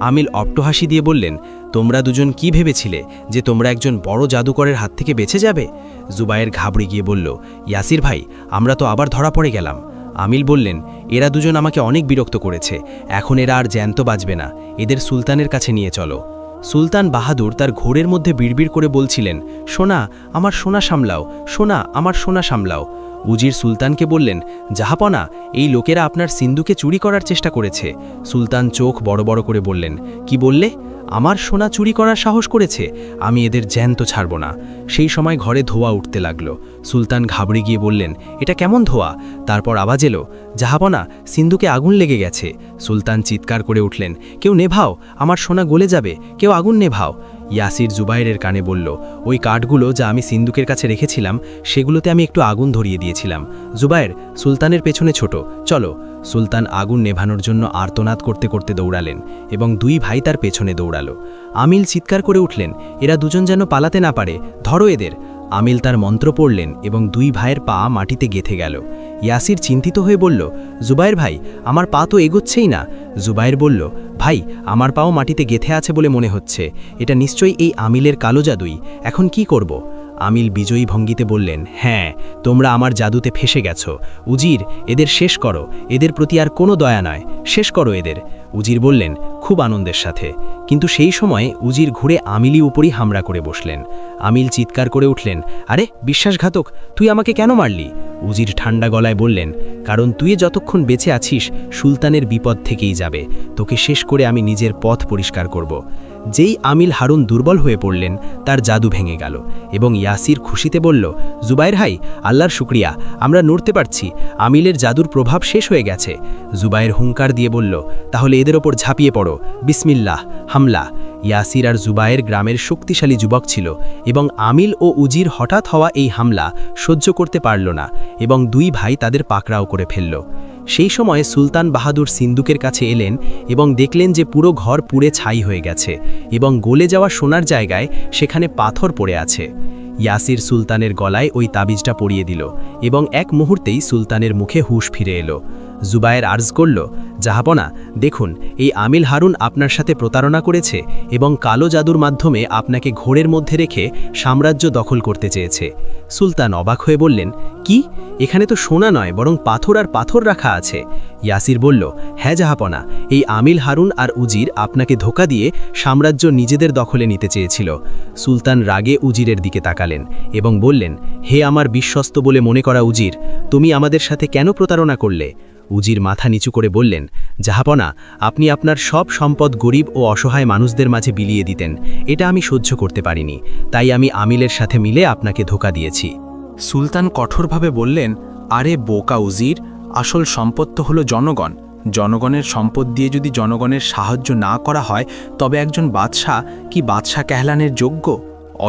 আমিল অট্টহাসি দিয়ে বললেন, তোমরা দুজন কি ভেবেছিলে যে তোমরা একজন বড় জাদুকরের হাত থেকে বেঁচে যাবে? জুবায়ের ঘাবড়ে গিয়ে বলল, ইয়াসির ভাই, আমরা তো আবার ধরা পড়ে গেলাম। আমিল বললেন, এরা দুজন আমাকে অনেক বিরক্ত করেছে, এখন এরা আর জ্যান্ত বাঁচবে না, এদের সুলতানের কাছে নিয়ে চলো। সুলতান বাহাদুর তার ঘোরের মধ্যে বিড়বিড় করে বলছিলেন, সোনা, আমার সোনা সামলাও, সোনা, আমার সোনা সামলাও। উজির সুলতানকে বললেন, জাহাপনা, এই লোকেরা আপনার সিন্ধুকে চুরি করার চেষ্টা করেছে। সুলতান চোখ বড় বড় করে বললেন, কি বললে? আমার সোনা চুরি করার সাহস করেছে? আমি এদের জ্যান্ত ছাড়ব না। সেই সময় ঘরে ধোঁয়া উঠতে লাগলো। সুলতান ঘাবড়ে গিয়ে বললেন, এটা কেমন ধোঁয়া? তারপর আওয়াজ এলো, জাহাপনা, সিন্ধুকে আগুন লেগে গেছে। সুলতান চিৎকার করে উঠলেন, কেউ নেভাও, আমার সোনা গলে যাবে, কেউ আগুন নেভাও। ইয়াসির জুবাইরের কানে বলল, ওই কাঠগুলো যা আমি সিন্দুকের কাছে রেখেছিলাম সেগুলোতে আমি একটু আগুন ধরিয়ে দিয়েছিলাম। জুবাইর, সুলতানের পেছনে ছোট, চলো। সুলতান আগুন নেভানোর জন্য আর্তনাদ করতে করতে দৌড়ালেন এবং দুই ভাই তার পেছনে দৌড়ালো। আমিল চিৎকার করে উঠলেন, এরা দুজন যেন পালাতে না পারে, ধরো এদের। আমিল তার মন্ত্র পড়লেন এবং দুই ভাইয়ের পা মাটিতে গেঁথে গেল। ইয়াসির চিন্তিত হয়ে বলল, জুবাইর ভাই, আমার পা তো এগোচ্ছেই না। জুবাইর বলল, ভাই, আমার পাও মাটিতে গেঁথে আছে বলে মনে হচ্ছে, এটা নিশ্চয়ই এই আমিলের কালো জাদুই, এখন কি করব? আমিল বিজয়ী ভঙ্গিতে বললেন, হ্যাঁ, তোমরা আমার জাদুতে ফেসে গেছো। উজির, এদের শেষ করো, এদের প্রতি আর কোনো দয়া নয়, শেষ করো এদের। উজির বললেন, খুব আনন্দের সাথে। কিন্তু সেই সময় উজির ঘুরে আমিলি উপরই হামলা করে বসলেন। আমিল চিৎকার করে উঠলেন, আরে বিশ্বাসঘাতক, তুই আমাকে কেন মারলি? উজির ঠান্ডা গলায় বললেন, কারণ তুই যতক্ষণ বেঁচে আছিস সুলতানের বিপদ থেকেই যাবে, তোকে শেষ করে আমি নিজের পথ পরিষ্কার করব। যেই আমিল হারুন দুর্বল হয়ে পড়লেন তার জাদু ভেঙে গেল এবং ইয়াসির খুশিতে বলল, জুবাইর ভাই, আল্লাহর শুকরিয়া, আমরা নড়তে পারছি, আমিলের জাদুর প্রভাব শেষ হয়ে গেছে। জুবাইর হুঙ্কার দিয়ে বলল, তাহলে এদের ওপর ঝাঁপিয়ে পড়ো, বিসমিল্লাহ, হামলা। ইয়াসির আর জুবায়ের গ্রামের শক্তিশালী যুবক ছিল এবং আমিল ও উজির হঠাৎ হওয়া এই হামলা সহ্য করতে পারল না এবং দুই ভাই তাদের পাকড়াও করে ফেলল। সেই সময় সুলতান বাহাদুর সিন্দুকের কাছে এলেন এবং দেখলেন যে পুরো ঘর পুড়ে ছাই হয়ে গেছে এবং গলে যাওয়া সোনার জায়গায় সেখানে পাথর পড়ে আছে। ইয়াসির সুলতানের গলায় ওই তাবিজটা পরিয়ে দিল এবং এক মুহূর্তেই সুলতানের মুখে হুঁশ ফিরে এলো। জুবায়ের আর্জ করল, জাহাপনা, দেখুন, এই আমিল হারুন আপনার সাথে প্রতারণা করেছে এবং কালো জাদুর মাধ্যমে আপনাকে ঘোরের মধ্যে রেখে সাম্রাজ্য দখল করতে চেয়েছে। সুলতান অবাক হয়ে বললেন, কি? এখানে তো সোনা নয়, বরং পাথর আর পাথর রাখা আছে। ইয়াসির বলল, হ্যাঁ জাহাপনা, এই আমিল হারুন আর উজির আপনাকে ধোঁকা দিয়ে সাম্রাজ্য নিজেদের দখলে নিতে চেয়েছিল। সুলতান রাগে উজিরের দিকে তাকালেন এবং বললেন, হে আমার বিশ্বস্ত বলে মনে করা উজির, তুমি আমাদের সাথে কেন প্রতারণা করলে? উজির মাথা নিচু করে বললেন, জাহাপনা, আপনি আপনার সব সম্পদ গরিব ও অসহায় মানুষদের মাঝে বিলিয়ে দিতেন। এটা আমি সহ্য করতে পারিনি, তাই আমি আমিলের সাথে মিলে আপনাকে ধোঁকা দিয়েছি। সুলতান কঠোরভাবে বললেন, আরে বোকা উজির, আসল সম্পদ তো হলো জনগণ। জনগণের সম্পদ দিয়ে যদি জনগণের সাহায্য না করা হয়, তবে একজন বাদশাহ কি বাদশাহ কেহলানের যোগ্য?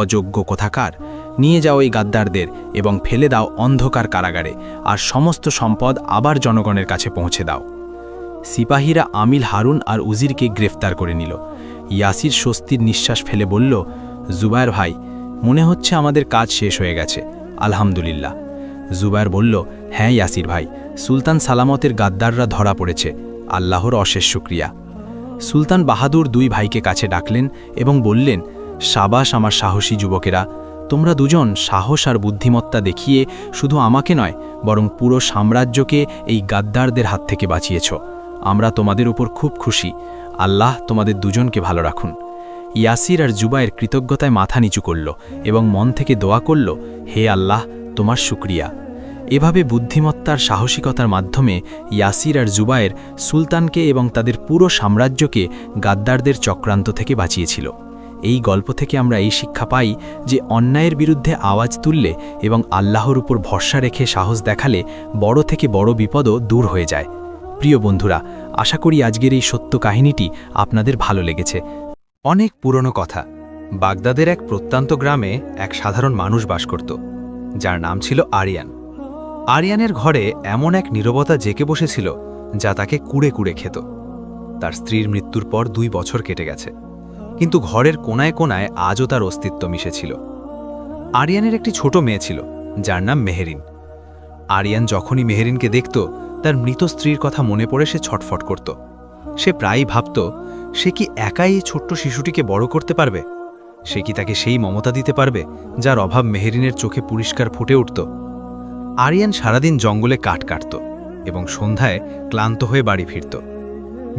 অযোগ্য কোথাকার। নিয়ে যাও এই গাদ্দারদের এবং ফেলে দাও অন্ধকার কারাগারে, আর সমস্ত সম্পদ আবার জনগণের কাছে পৌঁছে দাও। সিপাহীরা আমিল হারুন আর উজিরকে গ্রেফতার করে নিল। ইয়াসির স্বস্তির নিঃশ্বাস ফেলে বলল, জুবায়ের ভাই, মনে হচ্ছে আমাদের কাজ শেষ হয়ে গেছে, আলহামদুলিল্লাহ। জুবায়ের বলল, হ্যাঁ ইয়াসির ভাই, সুলতান সালামতের গাদ্দাররা ধরা পড়েছে, আল্লাহর অশেষ শুকরিয়া। সুলতান বাহাদুর দুই ভাইকে কাছে ডাকলেন এবং বললেন, সাবাস আমার সাহসী যুবকেরা, তোমরা দুজন সাহস আর বুদ্ধিমত্তা দেখিয়ে শুধু আমাকে নয়, বরং পুরো সাম্রাজ্যকে এই গাদ্দারদের হাত থেকে বাঁচিয়েছ। আমরা তোমাদের উপর খুব খুশি। আল্লাহ তোমাদের দুজনকে ভালো রাখুন। ইয়াসির আর জুবায়ের কৃতজ্ঞতায় মাথা নিচু করল এবং মন থেকে দোয়া করল, হে আল্লাহ, তোমার শুকরিয়া। এভাবে বুদ্ধিমত্তার সাহসিকতার মাধ্যমে ইয়াসির আর জুবায়ের সুলতানকে এবং তাদের পুরো সাম্রাজ্যকে গাদ্দারদের চক্রান্ত থেকে বাঁচিয়েছিল। এই গল্প থেকে আমরা এই শিক্ষা পাই যে অন্যায়ের বিরুদ্ধে আওয়াজ তুললে এবং আল্লাহর উপর ভরসা রেখে সাহস দেখালে বড় থেকে বড় বিপদও দূর হয়ে যায়। প্রিয় বন্ধুরা, আশা করি আজকের এই সত্য কাহিনীটি আপনাদের ভালো লেগেছে। অনেক পুরনো কথা। বাগদাদের এক প্রত্যন্ত গ্রামে এক সাধারণ মানুষ বাস করত, যার নাম ছিল আরিয়ান। আরিয়ানের ঘরে এমন এক নীরবতা জেঁকে বসেছিল যা তাকে কুড়ে কুড়ে খেত। তার স্ত্রীর মৃত্যুর পর 2 বছর কেটে গেছে, কিন্তু ঘরের কোনায় কোনায় আজও তার অস্তিত্ব মিশেছিল। আরিয়ানের একটি ছোট মেয়ে ছিল, যার নাম মেহেরিন। আরিয়ান যখনই মেহেরিনকে দেখত, তার মৃত স্ত্রীর কথা মনে পড়ে সে ছটফট করত। সে প্রায়ই ভাবত, সে কি একাই এই ছোট্ট শিশুটিকে বড় করতে পারবে? সে কি তাকে সেই মমতা দিতে পারবে যার অভাব মেহেরিনের চোখে পরিষ্কার ফুটে উঠত? আরিয়ান সারাদিন জঙ্গলে কাঠ কাটত এবং সন্ধ্যায় ক্লান্ত হয়ে বাড়ি ফিরত।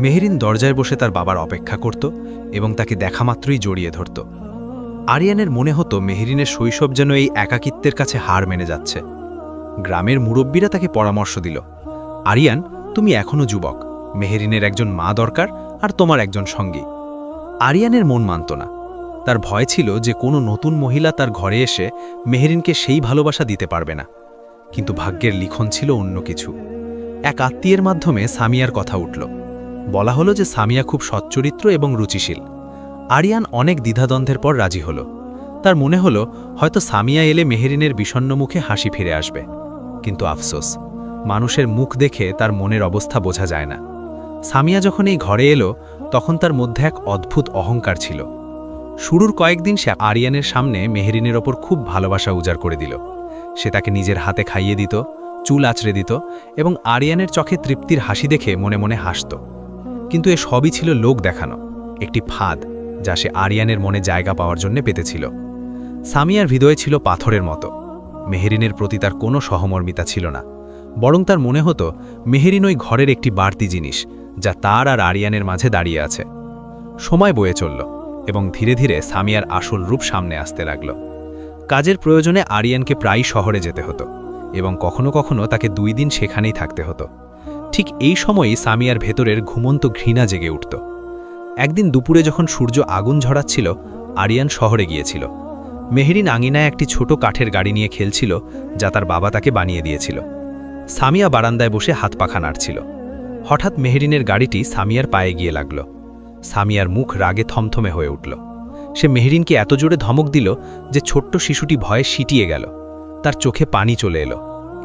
মেহেরিন দরজায় বসে তার বাবার অপেক্ষা করত এবং তাকে দেখামাত্রই জড়িয়ে ধরত। আরিয়ানের মনে হতো মেহেরিনের শৈশব যেন এই একাকিত্বের কাছে হার মেনে যাচ্ছে। গ্রামের মুরব্বীরা তাকে পরামর্শ দিল, আরিয়ান, তুমি এখনও যুবক, মেহেরিনের একজন মা দরকার আর তোমার একজন সঙ্গী। আরিয়ানের মন মানত না। তার ভয় ছিল যে কোনো নতুন মহিলা তার ঘরে এসে মেহেরিনকে সেই ভালোবাসা দিতে পারবে না। কিন্তু ভাগ্যের লিখন ছিল অন্য কিছু। এক আত্মীয়ের মাধ্যমে সামিয়ার কথা উঠল। বলা হলো যে সামিয়া খুব সচ্চরিত্র এবং রুচিশীল। আরিয়ান অনেক দ্বিধাদ্বন্দ্বের পর রাজি হল। তার মনে হলো হয়তো সামিয়া এলে মেহেরিনের বিষণ্ণ মুখে হাসি ফিরে আসবে। কিন্তু আফসোস, মানুষের মুখ দেখে তার মনের অবস্থা বোঝা যায় না। সামিয়া যখন এই ঘরে এলো, তখন তার মধ্যে এক অদ্ভুত অহংকার ছিল। শুরুর কয়েকদিন সে আরিয়ানের সামনে মেহেরিনের ওপর খুব ভালোবাসা উজাড় করে দিল। সে তাকে নিজের হাতে খাইয়ে দিত, চুল আঁচড়ে দিত এবং আরিয়ানের চোখে তৃপ্তির হাসি দেখে মনে মনে হাসত। কিন্তু এ সবই ছিল লোক দেখানো, একটি ফাঁদ যা সে আরিয়ানের মনে জায়গা পাওয়ার জন্য পেতেছিল। সামিয়ার হৃদয়ে ছিল পাথরের মতো। মেহেরিনের প্রতি তার কোনো সহমর্মিতা ছিল না, বরং তার মনে হতো মেহেরিন ওই ঘরের একটি বাড়তি জিনিস যা তার আর আরিয়ানের মাঝে দাঁড়িয়ে আছে। সময় বয়ে চলল এবং ধীরে ধীরে সামিয়ার আসল রূপ সামনে আসতে লাগল। কাজের প্রয়োজনে আরিয়ানকে প্রায়ই শহরে যেতে হতো এবং কখনো কখনো তাকে 2 দিন সেখানেই থাকতে হতো। ঠিক এই সময়ই সামিয়ার ভেতরের ঘুমন্ত ঘৃণা জেগে উঠত। একদিন দুপুরে যখন সূর্য আগুন ঝরাচ্ছিল, আরিয়ান শহরে গিয়েছিল। মেহেরিন আঙিনায় একটি ছোট কাঠের গাড়ি নিয়ে খেলছিল, যা তার বাবা তাকে বানিয়ে দিয়েছিল। সামিয়া বারান্দায় বসে হাত পাখা নাড়ছিল। হঠাৎ মেহেরিনের গাড়িটি সামিয়ার পায়ে গিয়ে লাগল। সামিয়ার মুখ রাগে থমথমে হয়ে উঠল। সে মেহরিনকে এত জোরে ধমক দিল যে ছোট্ট শিশুটি ভয়ে সিটিয়ে গেল। তার চোখে পানি চলে এলো,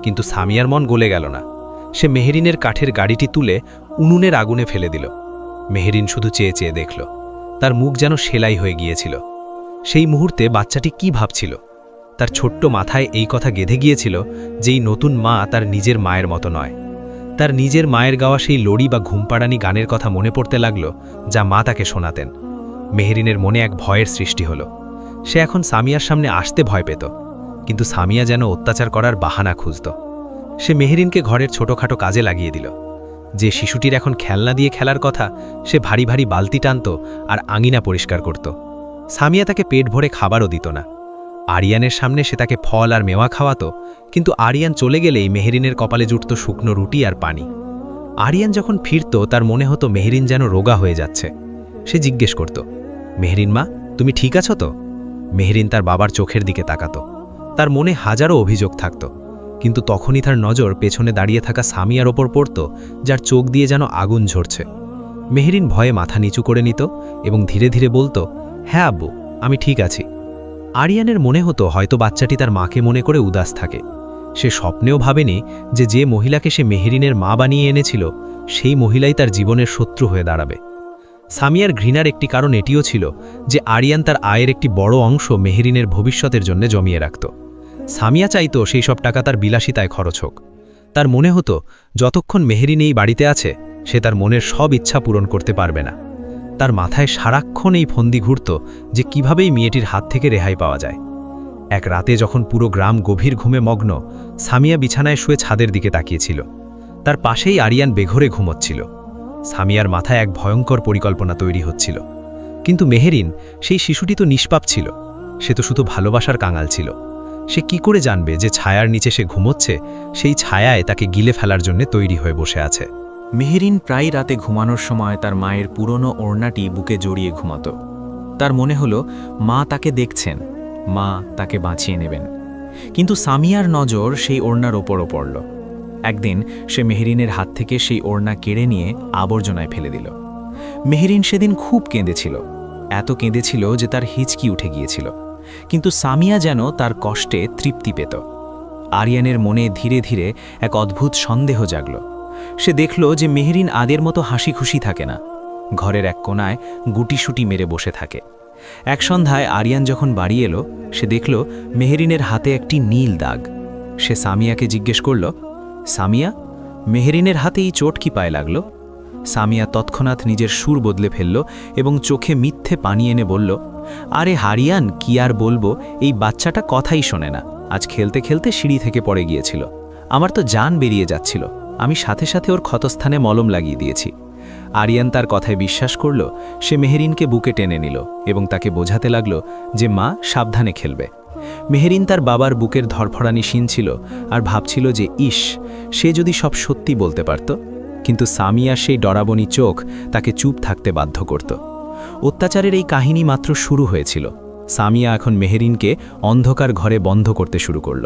কিন্তু সামিয়ার মন গলে গেল না। সে মেহরিনের কাঠের গাড়িটি তুলে উনুনের আগুনে ফেলে দিল। মেহরিন শুধু চেয়ে চেয়ে দেখল। তার মুখ যেন সেলাই হয়ে গিয়েছিল। সেই মুহূর্তে বাচ্চাটি কি ভাবছিল? তার ছোট্ট মাথায় এই কথা গেঁথে গিয়েছিল যে এই নতুন মা তার নিজের মায়ের মতো নয়। তার নিজের মায়ের গাওয়া সেই লড়ি বা ঘুমপাড়ানি গানের কথা মনে পড়তে লাগল, যা মা তাকে শোনাতেন। মেহরিনের মনে এক ভয়ের সৃষ্টি হলো। সে এখন সামিয়ার সামনে আসতে ভয় পেত, কিন্তু সামিয়া যেন অত্যাচার করার বাহানা খুঁজত। সে মেহরিনকে ঘরের ছোটখাটো কাজে লাগিয়ে দিল। যে শিশুটির এখন খেলনা দিয়ে খেলার কথা, সে ভারী ভারী বালতি টানত আর আঙিনা পরিষ্কার করত। সামিয়া তাকে পেট ভরে খাবারও দিত না। আরিয়ানের সামনে সে তাকে ফল আর মেওয়া খাওয়াতো, কিন্তু আরিয়ান চলে গেলেই মেহরিনের কপালে জুটত শুকনো রুটি আর পানি। আরিয়ান যখন ফিরত তার মনে হতো মেহরিন যেন রোগা হয়ে যাচ্ছে। সে জিজ্ঞেস করত, মেহরিন মা, তুমি ঠিক আছো তো? মেহরিন তার বাবার চোখের দিকে তাকাত। তার মনে হাজারো অভিযোগ থাকত, কিন্তু তখনই তার নজর পেছনে দাঁড়িয়ে থাকা সামিয়ার ওপর পড়ত, যার চোখ দিয়ে যেন আগুন ঝরছে। মেহরিন ভয়ে মাথা নিচু করে নিত এবং ধীরে ধীরে বলতো, হ্যাঁ আব্বু, আমি ঠিক আছি। আরিয়ানের মনে হতো হয়তো বাচ্চাটি তার মাকে মনে করে উদাস থাকে। সে স্বপ্নেও ভাবেনি যে মহিলাকে সে মেহরিনের মা বানিয়ে এনেছিল, সেই মহিলাই তার জীবনের শত্রু হয়ে দাঁড়াবে। সামিয়ার ঘৃণার একটি কারণ এটিও ছিল যে আরিয়ান তার আয়ের একটি বড় অংশ মেহরিনের ভবিষ্যতের জন্য জমিয়ে রাখত। সামিয়া চাইতো সেই সব টাকা তার বিলাসিতায় খরচ হোক। তার মনে হতো যতক্ষণ মেহরিন এই বাড়িতে আছে, সে তার মনের সব ইচ্ছা পূরণ করতে পারবে না। তার মাথায় সারাক্ষণ এই ফন্দি ঘুরত যে কিভাবেই মেয়েটির হাত থেকে রেহাই পাওয়া যায়। এক রাতে যখন পুরো গ্রাম গভীর ঘুমে মগ্ন, সামিয়া বিছানায় শুয়ে ছাদের দিকে তাকিয়েছিল। তার পাশেই আরিয়ান বেঘরে ঘুমোচ্ছিল। সামিয়ার মাথায় এক ভয়ঙ্কর পরিকল্পনা তৈরি হচ্ছিল। কিন্তু মেহরিন, সেই শিশুটি তো নিষ্পাপ ছিল। সে তো শুধু ভালোবাসার কাঙাল ছিল। সে কি করে জানবে যে ছায়ার নিচে সে ঘুমোচ্ছে, সেই ছায়ায় তাকে গিলে ফেলার জন্য তৈরি হয়ে বসে আছে? মেহরিন প্রায় রাতে ঘুমানোর সময় তার মায়ের পুরনো ওড়নাটি বুকে জড়িয়ে ঘুমাত। তার মনে হলো মা তাকে দেখছেন, মা তাকে বাঁচিয়ে নেবেন। কিন্তু সামিয়ার নজর সেই ওড়নার ওপরও পড়ল। একদিন সে মেহরিনের হাত থেকে সেই ওড়না কেড়ে নিয়ে আবর্জনায় ফেলে দিল। মেহরিন সেদিন খুব কেঁদেছিল, এত কেঁদেছিল যে তার হিচকি উঠে গিয়েছিল। কিন্তু সামিয়া যেন তার কষ্টে তৃপ্তি পেত। আরিয়ানের মনে ধীরে ধীরে এক অদ্ভুত সন্দেহ জাগল। সে দেখল যে মেহরিন আদের মতো হাসি খুশি থাকে না, ঘরের এক কোণায় গুটিসুটি মেরে বসে থাকে। এক সন্ধ্যায় আরিয়ান যখন বাড়ি এলো, সে দেখল মেহরিনের হাতে একটি নীল দাগ। সে সামিয়াকে জিজ্ঞেস করল, সামিয়া, মেহরিনের হাতে এই চোট কি পায়ে লাগলো? সামিয়া তৎক্ষণাৎ নিজের সুর বদলে ফেলল এবং চোখে মিথ্যে পানি এনে বলল, আরে হারিয়ান, কি আর বলবো, এই বাচ্চাটা কথাই শোনে না। আজ খেলতে খেলতে সিঁড়ি থেকে পড়ে গিয়েছিল। আমার তো জান বেরিয়ে যাচ্ছিল। আমি সাথে সাথে ওর ক্ষতস্থানে মলম লাগিয়ে দিয়েছি। আরিয়ান তার কথায় বিশ্বাস করল। সে মেহরিনকে বুকে টেনে নিল এবং তাকে বোঝাতে লাগল যে মা সাবধানে খেলবে। মেহরিন তার বাবার বুকের ধরফড়ানি ছিল আর ভাবছিল যে ইস, সে যদি সব সত্যি বলতে পারত। কিন্তু সামিয়ার সেই ডরাবনী চোখ তাকে চুপ থাকতে বাধ্য করত। অত্যাচারের এই কাহিনী মাত্র শুরু হয়েছিল। সামিয়া এখন মেহরিনকে অন্ধকার ঘরে বন্ধ করতে শুরু করল।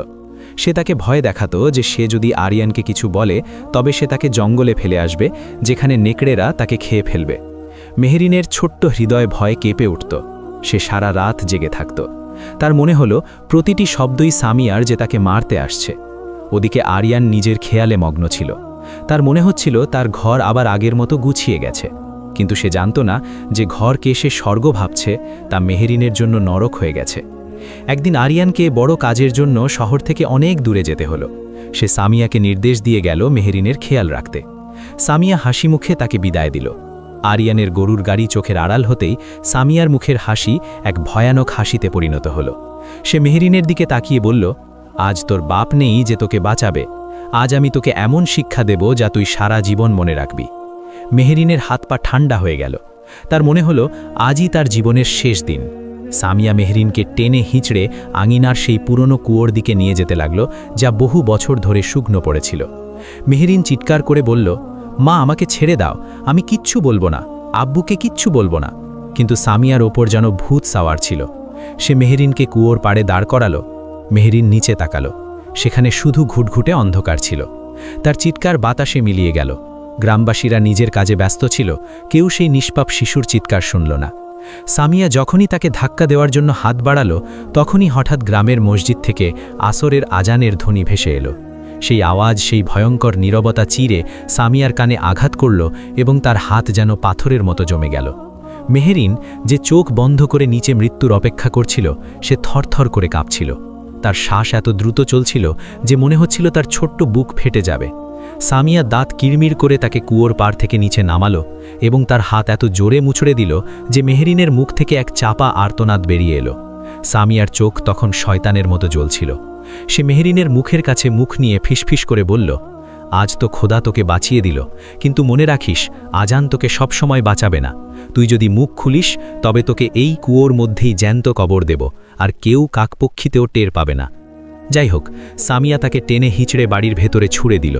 সে তাকে ভয় দেখাতো যে সে যদি আরিয়ানকে কিছু বলে তবে সে তাকে জঙ্গলে ফেলে আসবে, যেখানে নেকড়েরা তাকে খেয়ে ফেলবে। মেহরিনের ছোট্ট হৃদয় ভয়ে কেঁপে উঠত। সে সারা রাত জেগে থাকত। তার মনে হলো প্রতিটি শব্দই সামিয়ার যে তাকে মারতে আসছে। ওদিকে আরিয়ান নিজের খেয়ালে মগ্ন ছিল। তার মনে হচ্ছিল তার ঘর আবার আগের মতো গুছিয়ে গেছে, কিন্তু সে জানত না যে ঘরকে সে স্বর্গ ভাবছে তা মেহরিনের জন্য নরক হয়ে গেছে। একদিন আরিয়ানকে বড় কাজের জন্য শহর থেকে অনেক দূরে যেতে হলো। সে সামিয়াকে নির্দেশ দিয়ে গেল মেহরিনের খেয়াল রাখতে। সামিয়া হাসি মুখে তাকে বিদায় দিল। আরিয়ানের গরুর গাড়ি চোখের আড়াল হতেই সামিয়ার মুখের হাসি এক ভয়ানক হাসিতে পরিণত হলো। সে মেহরিনের দিকে তাকিয়ে বলল, আজ তোর বাপ নেই যে তোকে বাঁচাবে। আজ আমি তোকে এমন শিক্ষা দেব যা তুই সারা জীবন মনে রাখবি। মেহরিনের হাত পা ঠান্ডা হয়ে গেল। তার মনে হলো আজই তার জীবনের শেষ দিন। সামিয়া মেহরিনকে টেনে হিঁচড়ে আঙিনার সেই পুরনো কুয়োর দিকে নিয়ে যেতে লাগল, যা বহু বছর ধরে শুকনো পড়েছিল। মেহরিন চিৎকার করে বলল, মা, আমাকে ছেড়ে দাও, আমি কিচ্ছু বলবো না, আব্বুকে কিচ্ছু বলবো না। কিন্তু সামিয়ার ওপর যেন ভূত সাওয়ার ছিল। সে মেহরিনকে কুয়োর পাড়ে দাঁড় করালো। মেহরিন নিচে তাকালো। সেখানে শুধু ঘুটঘুটে অন্ধকার ছিল। তার চিৎকার বাতাসে মিলিয়ে গেল। গ্রামবাসীরা নিজের কাজে ব্যস্ত ছিল, কেউ সেই নিষ্পাপ শিশুর চিৎকার শুনল না। সামিয়া যখনই তাকে ধাক্কা দেওয়ার জন্য হাত বাড়ালো, তখনই হঠাৎ গ্রামের মসজিদ থেকে আসরের আজানের ধ্বনি ভেসে এলো। সেই আওয়াজ, সেই ভয়ঙ্কর নীরবতা চিরে সামিয়ার কানে আঘাত করল এবং তার হাত যেন পাথরের মতো জমে গেল। মেহেরিন, যে চোখ বন্ধ করে নিচে মৃত্যুর অপেক্ষা করছিল, সে থরথর করে কাঁপছিল। তার শ্বাস এত দ্রুত চলছিল যে মনে হচ্ছিল তার ছোট্ট বুক ফেটে যাবে। সামিয়া দাঁত কিড়মিড় করে তাকে কুয়োর পাড় থেকে নিচে নামালো এবং তার হাত এত জোরে মুচড়ে দিল যে মেহেরিনের মুখ থেকে এক চাপা আর্তনাদ বেরিয়ে এলো। সামিয়ার চোখ তখন শয়তানের মতো জ্বলছিল। সে মেহেরিনের মুখের কাছে মুখ নিয়ে ফিসফিস করে বলল, আজ তো খোদা তোকে বাঁচিয়ে দিল, কিন্তু মনে রাখিস, আজান তোকে সবসময় বাঁচাবে না। তুই যদি মুখ খুলিস তবে তোকে এই কুয়োর মধ্যেই জ্যান্ত কবর দেব, আর কেউ কাকপক্ষীতেও টের পাবে না। যাই হোক, সামিয়া তাকে টেনে হিঁচড়ে বাড়ির ভেতরে ছুঁড়ে দিল।